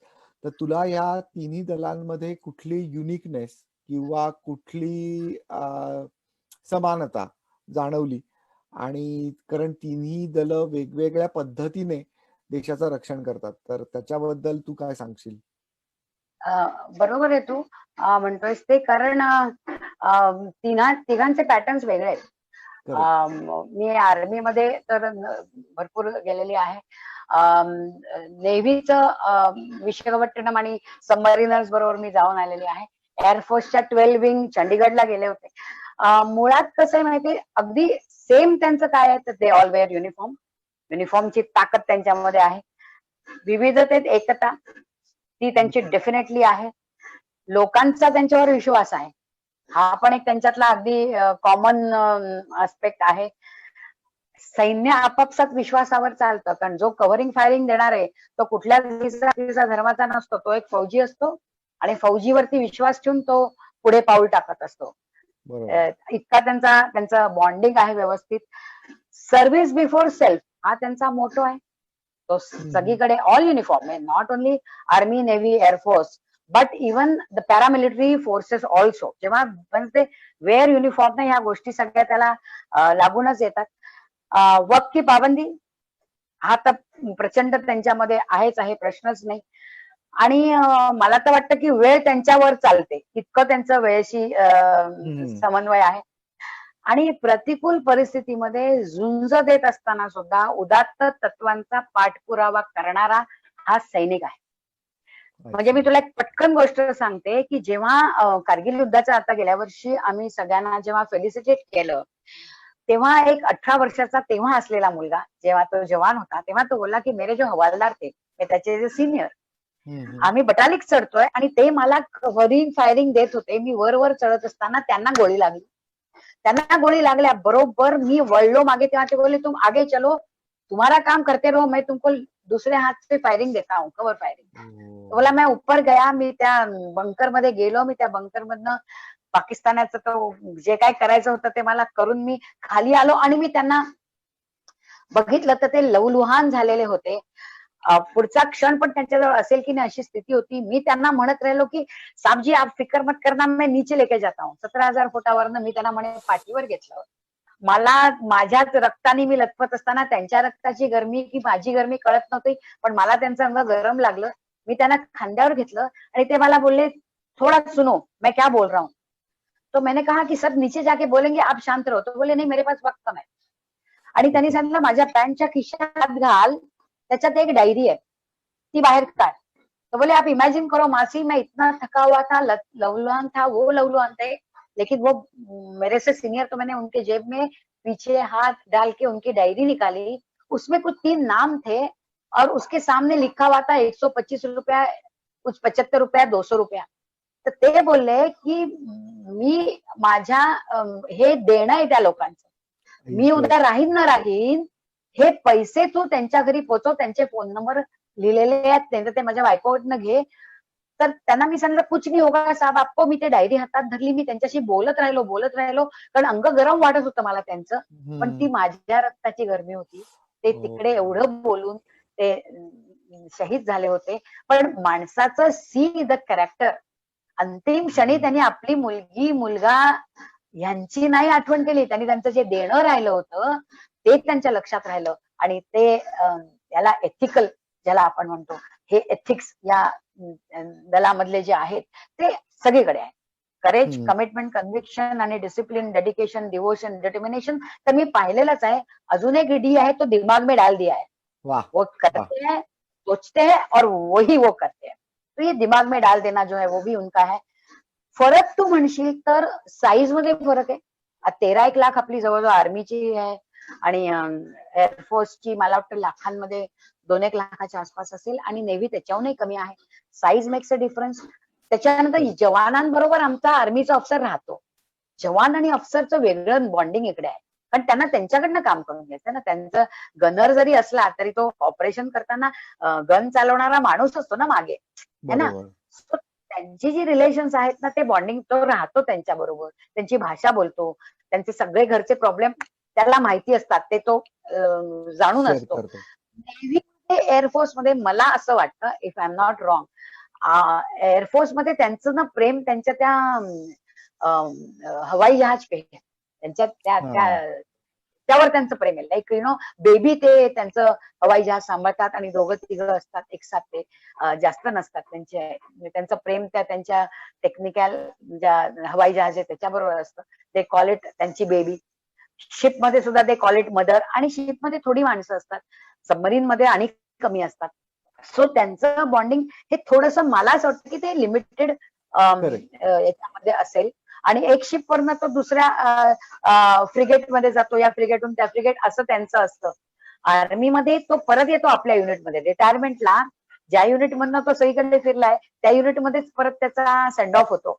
तर तुला या तिन्ही दलांमध्ये कुठली युनिकनेस किंवा कुठली समानता जाणवली? आणि कारण तिन्ही दल वेगवेगळ्या पद्धतीने देशाचं रक्षण करतात, तर त्याच्याबद्दल तू काय सांगशील? बरोबर आहे तू म्हणतोयस ते, कारण तिघांचे पॅटर्न्स वेगळे आहेत. मी आर्मी मध्ये तर भरपूर गेलेली आहे. नेव्हीचं विशाखापट्टणम आणि सबमरीनर्स बरोबर मी जाऊन आलेली आहे. एअरफोर्सच्या 12 विंग चंडीगडला गेले होते. मुळात कसं आहे माहिती, अगदी सेम त्यांचं काय आहे, तर दे ऑल वेअर युनिफॉर्म. युनिफॉर्मची ताकद त्यांच्यामध्ये आहे, विविधतेत एकता ती त्यांची डेफिनेटली आहे. लोकांचा त्यांच्यावर विश्वास आहे, हा पण एक त्यांच्यातला अगदी कॉमन आस्पेक्ट आहे. सैन्य आपापसात विश्वासावर चालतं, कारण जो कव्हरिंग फायरिंग देणार आहे तो कुठल्या धर्माचा नसतो, तो एक फौजी असतो आणि फौजीवरती विश्वास ठेवून तो पुढे पाऊल टाकत असतो. इतका त्यांचा बॉन्डिंग आहे व्यवस्थित. सर्व्हिस बिफोर सेल्फ हा त्यांचा मोटो आहे. तो सगळीकडे ऑल युनिफॉर्म आहे, not only army, navy, air force, but even the paramilitary forces also. जेव्हा ते वेअर युनिफॉर्म ना, ह्या गोष्टी सगळ्या त्याला लागूनच येतात. वक्त की पाबंदी हा तर प्रचंड त्यांच्यामध्ये आहेच आहे, प्रश्नच नाही. आणि मला तर वाटतं की वेळ त्यांच्यावर चालते, इतकं त्यांचं वेळेशी समन्वय आहे. आणि प्रतिकूल परिस्थितीमध्ये झुंज देत असताना सुद्धा उदात्त तत्वांचा पाठपुरावा करणारा हा सैनिक आहे. म्हणजे मी तुला एक पटकन गोष्ट सांगते की जेव्हा कारगिल युद्धाच्या आता गेल्या वर्षी आम्ही सगळ्यांना जेव्हा फेलिसिटेट केलं, तेव्हा एक 18 वर्षाचा तेव्हा असलेला मुलगा, जेव्हा तो जवान होता, तेव्हा तो बोलला की मेरे जो हवालदार थे, त्याचे जे सिनियर, आम्ही बटालिक चढतोय आणि ते मला कव्हरिंग फायरिंग देत होते, मी वर चढत असताना त्यांना गोळी लागली त्यांना गोळी लागल्या बरोबर मी वळलो मागे, तेव्हा ते बोले तुम आगे चलो, तुम्हारा काम करते रहो, मैं तुमको दूसरे हाथ से फायरिंग देता हूँ, कवर फायरिंग. बोला मैं ऊपर गया, मी त्या बंकर मध्ये गेलो, मी त्या बंकर मधनं पाकिस्तानाचं तो जे काय करायचं होतं ते मला करून मी खाली आलो आणि मी त्यांना बघितलं तर ते लवलुहान झालेले होते. पुढचा क्षण पण त्यांच्याजवळ असेल की नाही अशी स्थिती होती. मी त्यांना म्हणत राहिलो की साबजी आप फिकर मत करना, मैं नीचे लेके जाता हूँ. 17,000 फुटावरनं मी त्यांना म्हणे पाठीवर घेतलं. मला माझ्याच रक्ताने मी लथपथ असताना त्यांच्या रक्ताची गरमी की माझी गरमी कळत नव्हती, पण मला त्यांचं अंग गरम लागलं. मी त्यांना खांद्यावर घेतलं आणि ते मला बोलले थोड़ा सुनो मैं क्या बोल रहा हूँ. तो मैंने कहा कि सब नीचे जाके बोलेंगे आप शांत रहो. तो बोले नहीं मेरे पास वक्त कम है. आणि त्यांनी सांगितलं माझ्या पॅन्टच्या खिशात हात घाल, त्याच्यात एक डायरी आहे, ती बाहेर काढ. तो बोले आप इमेजिन करो मासी, मैं इतना थका हुआ था, लवलुहान था, वो लवलुहान थे, लेकिन वो मेरे से सीनियर, तो मैंने उनके जेब में पीछे हाथ डाल के उनकी डायरी निकाली. उसमें कुछ 3 नाम थे और उसके सामने लिखा हुआ था 125 रुपया, कुछ 75 रुपया, 200 रुपया. तर ते बोलले की मी माझ्या हे देणं आहे त्या लोकांचं, मी उद्या राहीन ना राहीन, हे पैसे तू त्यांच्या घरी पोहोचव, त्यांचे फोन नंबर लिहिलेले आहेत, त्यांचं ते माझ्या बायकोकडनं घे. तर त्यांना मी सांगितलं कुछ नाही होगा साहेब आपको. मी ते डायरी हातात धरली, मी त्यांच्याशी बोलत राहिलो, कारण अंग गरम वाटत होतं मला त्यांचं, पण ती माझ्या रक्ताची गरमी होती. ते तिकडे एवढं बोलून ते शहीद झाले होते. पण माणसाचं सी द कॅरेक्टर, अंतिम क्षणी त्यांनी आपली मुलगी मुलगा यांची नाही आठवण केली, त्यांनी त्यांचं जे देणं राहिलं होतं ते त्यांच्या लक्षात राहिलं. आणि ते याला एथिकल ज्याला आपण म्हणतो, हे एथिक्स या दलामधले जे आहेत ते सगळीकडे आहे. करेज, कमिटमेंट, कन्व्हिक्शन आणि डिसिप्लिन, डेडिकेशन, डिवोशन, डिटर्मिनेशन तर मी पाहिलेलंच आहे. अजून एक डी आहे, तो दिमाग में डाल दिया है. वो करते हैं, सोचते हैं और वही वो करते हैं. तो ये दिमाग में डाल देना जो है वो भी उनका है. फरक तू म्हणशील तर साईज मध्ये फरक आहे. 13-1 लाख आपली जवळजवळ आर्मीची आहे आणि एअरफोर्सची मला वाटतं लाखांमध्ये 2-1 लाखाच्या आसपास असेल आणि नेव्ही त्याच्याहूनही कमी आहे. Size makes a difference. त्याच्यानंतर जवानांबरोबर आमचा आर्मीचा अफसर राहतो. जवान आणि अफसरचं वेगळं बॉन्डिंग इकडे आहे, कारण त्यांना त्यांच्याकडनं काम करून घ्यायचं ना. त्यांचं गनर जरी असला तरी तो ऑपरेशन करताना गन चालवणारा माणूस असतो ना मागे, है ना. त्यांची जी रिलेशन्स आहेत ना, ते बॉन्डिंग तो राहतो त्यांच्या बरोबर, त्यांची भाषा बोलतो, त्यांचे सगळे घरचे प्रॉब्लेम त्याला माहिती असतात, ते तो जाणून असतो. नेव्ही एअरफोर्स मध्ये मला असं वाटतं, if I am not wrong, air force मध्ये त्यांचं ना प्रेम त्यांच्या त्या हवाई जहाज पे त्यांच्या त्यावर त्यांचं प्रेम आहे. लाईक यु नो बेबी, ते त्यांचं हवाई जहाज सांभाळतात आणि दोघं तिघं असतात एक साथ, ते जास्त नसतात त्यांचं प्रेम त्या त्यांच्या टेक्निकल ज्या हवाई जहाज आहे त्याच्याबरोबर असतं. ते कॉल इट त्यांची बेबी. शिप मध्ये सुद्धा ते कॉल इट मदर. आणि शिप मध्ये थोडी माणसं असतात, सबमरीन मध्ये आणि कमी असतात. सो त्यांचं बॉन्डिंग हे थोडंसं मला असं वाटतं की ते लिमिटेड याच्यामध्ये असेल. आणि एक शिप वरनं तो दुसऱ्या फ्रिगेट मध्ये जातो, या फ्रिगेटहून त्या फ्रिगेट, असं त्यांचं असतं. आर्मीमध्ये तो परत येतो आपल्या युनिटमध्ये रिटायरमेंटला. ज्या युनिट मधनं तो सगळीकडे फिरलाय त्या युनिटमध्येच परत त्याचा सेंड ऑफ होतो.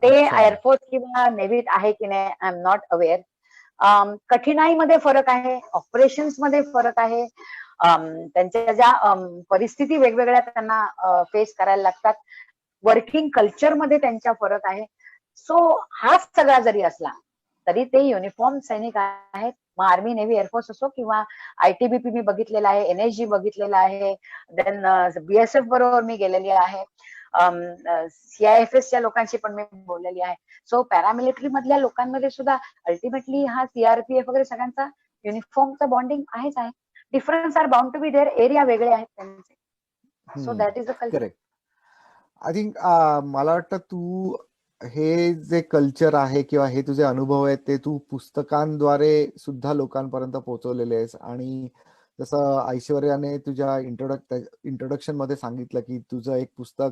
ते एअरफोर्स किंवा नेव्हीत आहे की नाही आय एम नॉट अवेअर. कठीणाईमध्ये फरक आहे, ऑपरेशन्स मध्ये फरक आहे, त्यांच्या ज्या परिस्थिती वेगवेगळ्या त्यांना फेस करायला लागतात, वर्किंग कल्चर मध्ये त्यांच्या फरक आहे. सो हा सगळा जरी असला तरी ते युनिफॉर्म सैनिक आहेत. मग आर्मी, नेव्ही, एअरफोर्स असो किंवा ITBP मी बघितलेला आहे, NSG बघितलेला आहे, देन BSF बरोबर मी गेलेली आहे, CIFSच्या लोकांशी पण मी बोललेली आहे. सो पॅरामिलिटरी मधल्या लोकांमध्ये सुद्धा अल्टिमेटली हा CRPF वगैरे सगळ्यांचा युनिफॉर्मचा बॉन्डिंग आहेच आहे. Difference are bound to be there, area वेगळे आहेत त्यांचे. So that is a culture. I think मला वाटतं तू हे जे कल्चर आहे किंवा हे तुझे अनुभव आहेत ते तू पुस्तकांद्वारे सुद्धा लोकांपर्यंत पोहोचवलेले आहेस. आणि जसं ऐश्वर्याने तुझ्या इंट्रोडक्शन मध्ये सांगितलं की तुझं एक पुस्तक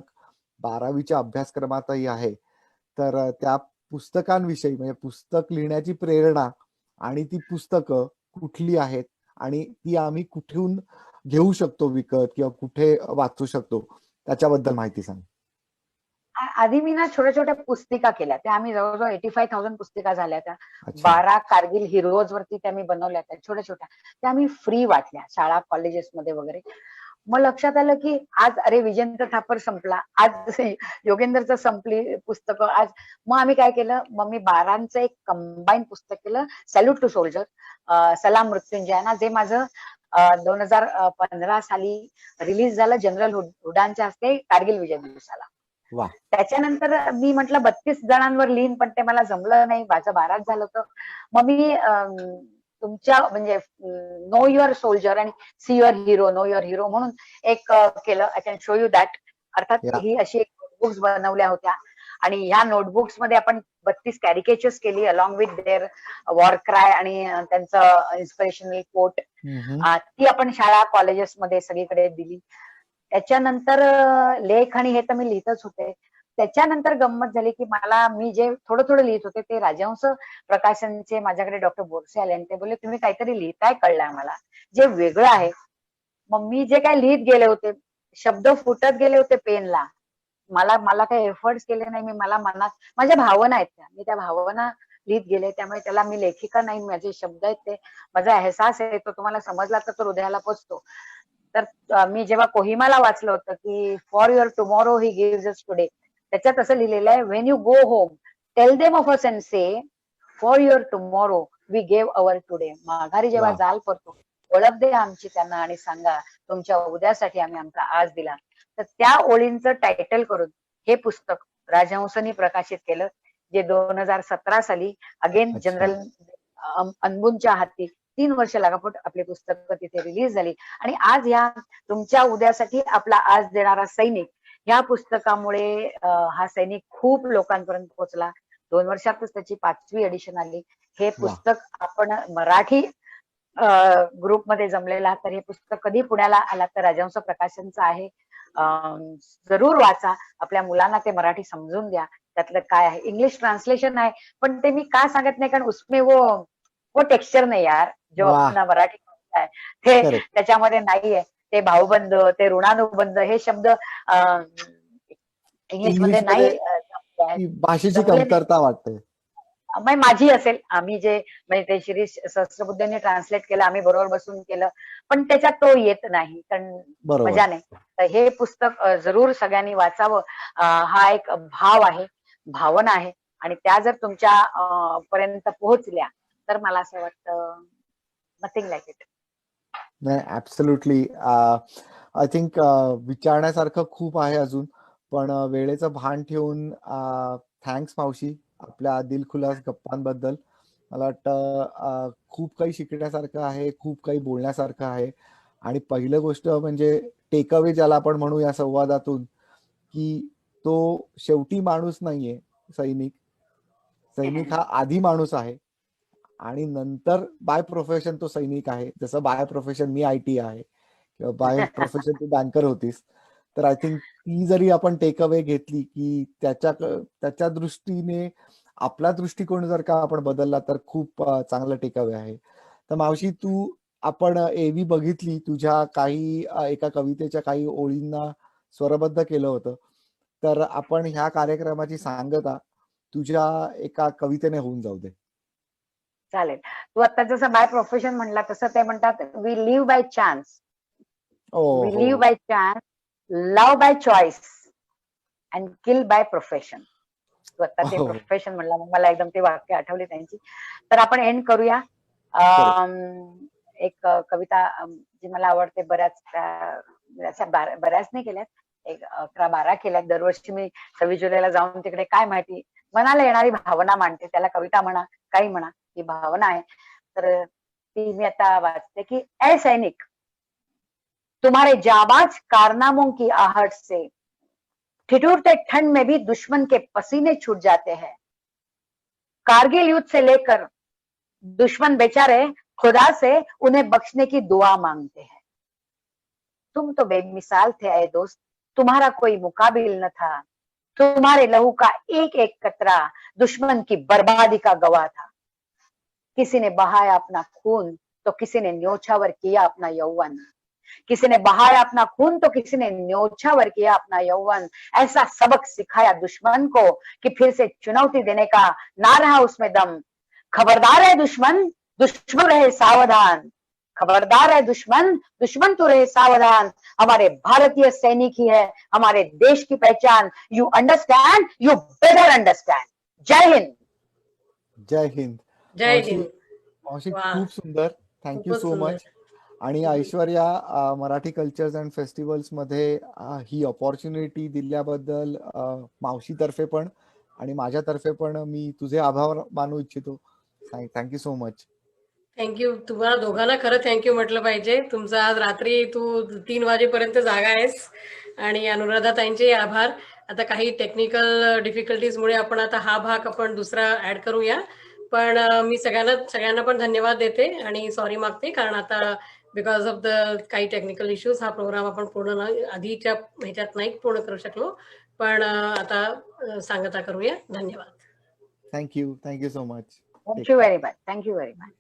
12वीच्या अभ्यासक्रमातही आहे. तर त्या पुस्तकांविषयी, म्हणजे पुस्तक लिहिण्याची प्रेरणा आणि ती पुस्तकं कुठली आहेत आणि ती आम्ही कुठून घेऊ शकतो विकत किंवा कुठे वाचू शकतो, त्याच्याबद्दल माहिती सांग. आधी मी ना छोट्या छोट्या पुस्तिका केल्या, त्या आम्ही जवळजवळ 85,000 पुस्तिका झाल्या त्या. अच्छा. 12 कारगिल हिरोज वरती त्या मी बनवल्या, त्या छोट्या छोट्या, त्या मी फ्री वाटल्या शाळा कॉलेजेसमध्ये वगैरे. मग लक्षात आलं की आज अरे विजेंद्र थापर संपला, आज योगेंद्रचं संपली पुस्तकं आज. मग आम्ही काय केलं, मग मी 12चं एक कंबाईन पुस्तक केलं, सॅल्यूट टू सोल्जर, सलाम मृत्युंजय ना, जे माझं 2015 साली रिलीज झालं जनरल हुडांच्या हस्ते कारगिल विजय दिवसाला. वा. त्याच्यानंतर मी म्हटलं 32 जणांवर लिहीन, पण ते मला जमलं नाही, माझं 12च झालं होतं. मग मी तुमच्या म्हणजे नो युअर सोल्जर आणि see your hero, know your hero म्हणून एक केलं. I can show you that. अर्थात या. ही अशी नोटबुक्स बनवल्या होत्या आणि ह्या नोटबुक्स मध्ये आपण 32 कॅरिकेचर्स केली along with their war cry आणि त्यांचं इन्स्पिरेशनल कोट. ती आपण शाळा कॉलेजेसमध्ये सगळीकडे दिली. त्याच्यानंतर लेख आणि हे तर मी लिहितच होते. त्याच्यानंतर गंमत झाली की मला, मी जे थोडं थोडं लिहित होते ते राजहंस प्रकाशनचे माझ्याकडे डॉक्टर बोरसे आले आणि ते बोलले तुम्ही काहीतरी लिहिताय, कळलंय मला, जे वेगळं आहे. मग मी जे काय लिहित गेले होते, शब्द फुटत गेले होते पेनला. मला काही एफर्ट्स केले नाही मी, मला मनात माझ्या भावना आहेत त्या, मी त्या भावना लिहित गेले. त्यामुळे त्याला मी लेखिका नाही, माझे शब्द आहेत ते, माझा एहसास आहे तो तुम्हाला समजला तर तो हृदयाला पोचतो. तर मी जेव्हा कोहिमाला वाचलं होतं की for your tomorrow he gives us today, त्याच्यात असं लिहिलेलं आहे, when you go home tell them of us and say for your tomorrow we gave our today. माघारी जेव्हा वा. जाल परतो, ओळख दे आमची त्यांना आणि सांगा तुमच्या उद्यासाठी आम्ही आमचा आज दिला. तर त्या ओळींचं टायटल करून हे पुस्तक राजहंसनी प्रकाशित केलं, जे 2017 साली अगेन अच्छा. जनरल अनबुनच्या हाती 3 वर्ष लागोपाठ आपली पुस्तकं तिथे रिलीज झाली. आणि आज ह्या तुमच्या उद्यासाठी आपला आज देणारा सैनिक, ह्या पुस्तकामुळे हा सैनिक खूप लोकांपर्यंत पोहोचला. 2 वर्षातच त्याची 5वी एडिशन आली. हे वा. पुस्तक आपण मराठी ग्रुपमध्ये जमलेला, तर हे पुस्तक कधी पुण्याला आला तर राजहंस प्रकाशनचं आहे. जरूर वाचा, आपल्या मुलांना ते मराठी समजून द्या, त्यातलं काय आहे. इंग्लिश ट्रान्सलेशन आहे, पण ते मी का सांगत नाही, कारण उसमे वो टेक्स्चर नाही यार, जो वा. अपना मराठी आहे ते करेक्ट. त्याच्यामध्ये नाहीये. ते भाऊबंद, ते ऋणानुबंध हे शब्द इंग्लिश मध्ये इंग्लिशमध्ये नाही ती भाषेची जमले नाही. कमतरता वाटते. मग माझी असेल, आम्ही जे म्हणजे ते श्री सहस्त्रबुद्धेंनी ट्रान्सलेट केलं, आम्ही बरोबर बसून केलं, पण त्याच्यात तो येत नाही, कारण बरोबर. मजा नाही. तर हे पुस्तक जरूर सगळ्यांनी वाचावं. हा एक भाव आहे, भावना आहे, आणि त्या जर तुमच्या पर्यंत पोहोचल्या तर मला असं वाटतं नथिंग लाईक इट. नाही, ऍब्सोल्युटली. आय थिंक विचारण्यासारखं खूप आहे अजून, पण वेळेचं भान ठेवून थँक्स मावशी आपल्या दिलखुलास गप्पांबद्दल. मला वाटतं खूप काही शिकण्यासारखं आहे, खूप काही बोलण्यासारखं आहे. आणि पहिलं गोष्ट म्हणजे टेकअवे ज्याला आपण म्हणू या संवादातून, की तो शेवटी माणूस नाहीये सैनिक. सैनिक हा आधी माणूस आहे आणि नंतर बाय प्रोफेशन तो सैनिक आहे. जसं बाय प्रोफेशन मी IT आहे किंवा बाय प्रोफेशन तू बँकर होतीस. तर आय थिंक ती जरी आपण टेकअवे घेतली की त्याच्या दृष्टीने आपला दृष्टिकोन जर का आपण बदलला तर खूप चांगलं टेकअवे आहे. तर मावशी, आपण एव्ही बघितली, तुझ्या काही एका कवितेच्या काही ओळींना स्वरबद्ध केलं होतं. तर आपण ह्या कार्यक्रमाची सांगता तुझ्या एका कवितेने होऊन जाऊ दे. चालेल. तू आता जसं बाय प्रोफेशन म्हणला तसं ते म्हणतात, वी लिव्ह बाय चान्स, ओ वी हो. Live by chance, love by choice and kill by profession. तू आता ते हो. प्रोफेशन म्हणला, मग मला एकदम ते वाक्य आठवली त्यांची. तर आपण एंड करूया. एक कविता जी मला आवडते, बऱ्याच नाही केल्यात, एक 11-12 केल्यात. दरवर्षी मी 26 जुलैला जाऊन तिकडे काय माहिती मनाला येणारी भावना मांडते, त्याला कविता म्हणा काही म्हणा, ही भावना आहे. तर ती मी आता वाचते की ऐ सैनिक, तुम्हारे जाबाज कारनामों की आहट से ठिठुरते ठंड में भी दुश्मन के पसीने छूट जाते हैं. कारगिल युद्ध से लेकर दुश्मन बेचारे खुदा से उन्हें बख्शने की दुआ मांगते हैं. तुम तो बेमिसाल थे ऐ दोस्त, तुम्हारा कोई मुकाबिल न था. तुम्हारे लहू का एक एक कतरा दुश्मन की बर्बादी का गवाह था. किसी ने बहाया अपना खून तो किसी ने न्योछावर किया अपना यौवन. किसी ने बहाया अपना खून तो किसी ने न्योछावर किया अपना यौवन। ऐसा सबक सिखाया दुश्मन को कि फिर से चुनौती देने का ना रहा उसमें दम। खबरदार है दुश्मन, दुश्मन रहे सावधान। खबरदार है दुश्मन, दुश्मन तो रहे सावधान। हमारे भारतीय सैनिक ही है हमारे देश की पहचान। You understand, you better understand. जय हिंद। जय हिंद. जय मावशी हिंद. मावशी वा, खूप सुंदर. थँक्यू खूपच सो सुंदर. मच. आणि Aishwarya, Marathi cultures and festivals मध्ये ही अपॉर्च्युनिटी दिल्याबद्दल मावशीतर्फे पण आणि माझ्यातर्फे पण मी तुझे आभार मानू इच्छितो. Thank you so much. थँक्यू. तुम्हाला दोघांना खरं थँक्यू म्हटलं पाहिजे. तुमचं आज रात्री तू 3 वाजेपर्यंत जागा आहेस आणि अनुराधाताईंचे आभार. आता काही टेक्निकल डिफिकल्टीजमुळे आपण आता हा भाग आपण दुसरा ऍड करूया. पण मी सगळ्यांना पण धन्यवाद देते आणि सॉरी मागते, कारण आता बिकॉज ऑफ द काही टेक्निकल इश्यूज हा प्रोग्राम आपण पूर्ण आधीच्या ह्याच्यात नाही पूर्ण करू शकलो. पण आता सांगता करूया. धन्यवाद. Thank you so much. Thank you very much. Thank you very much.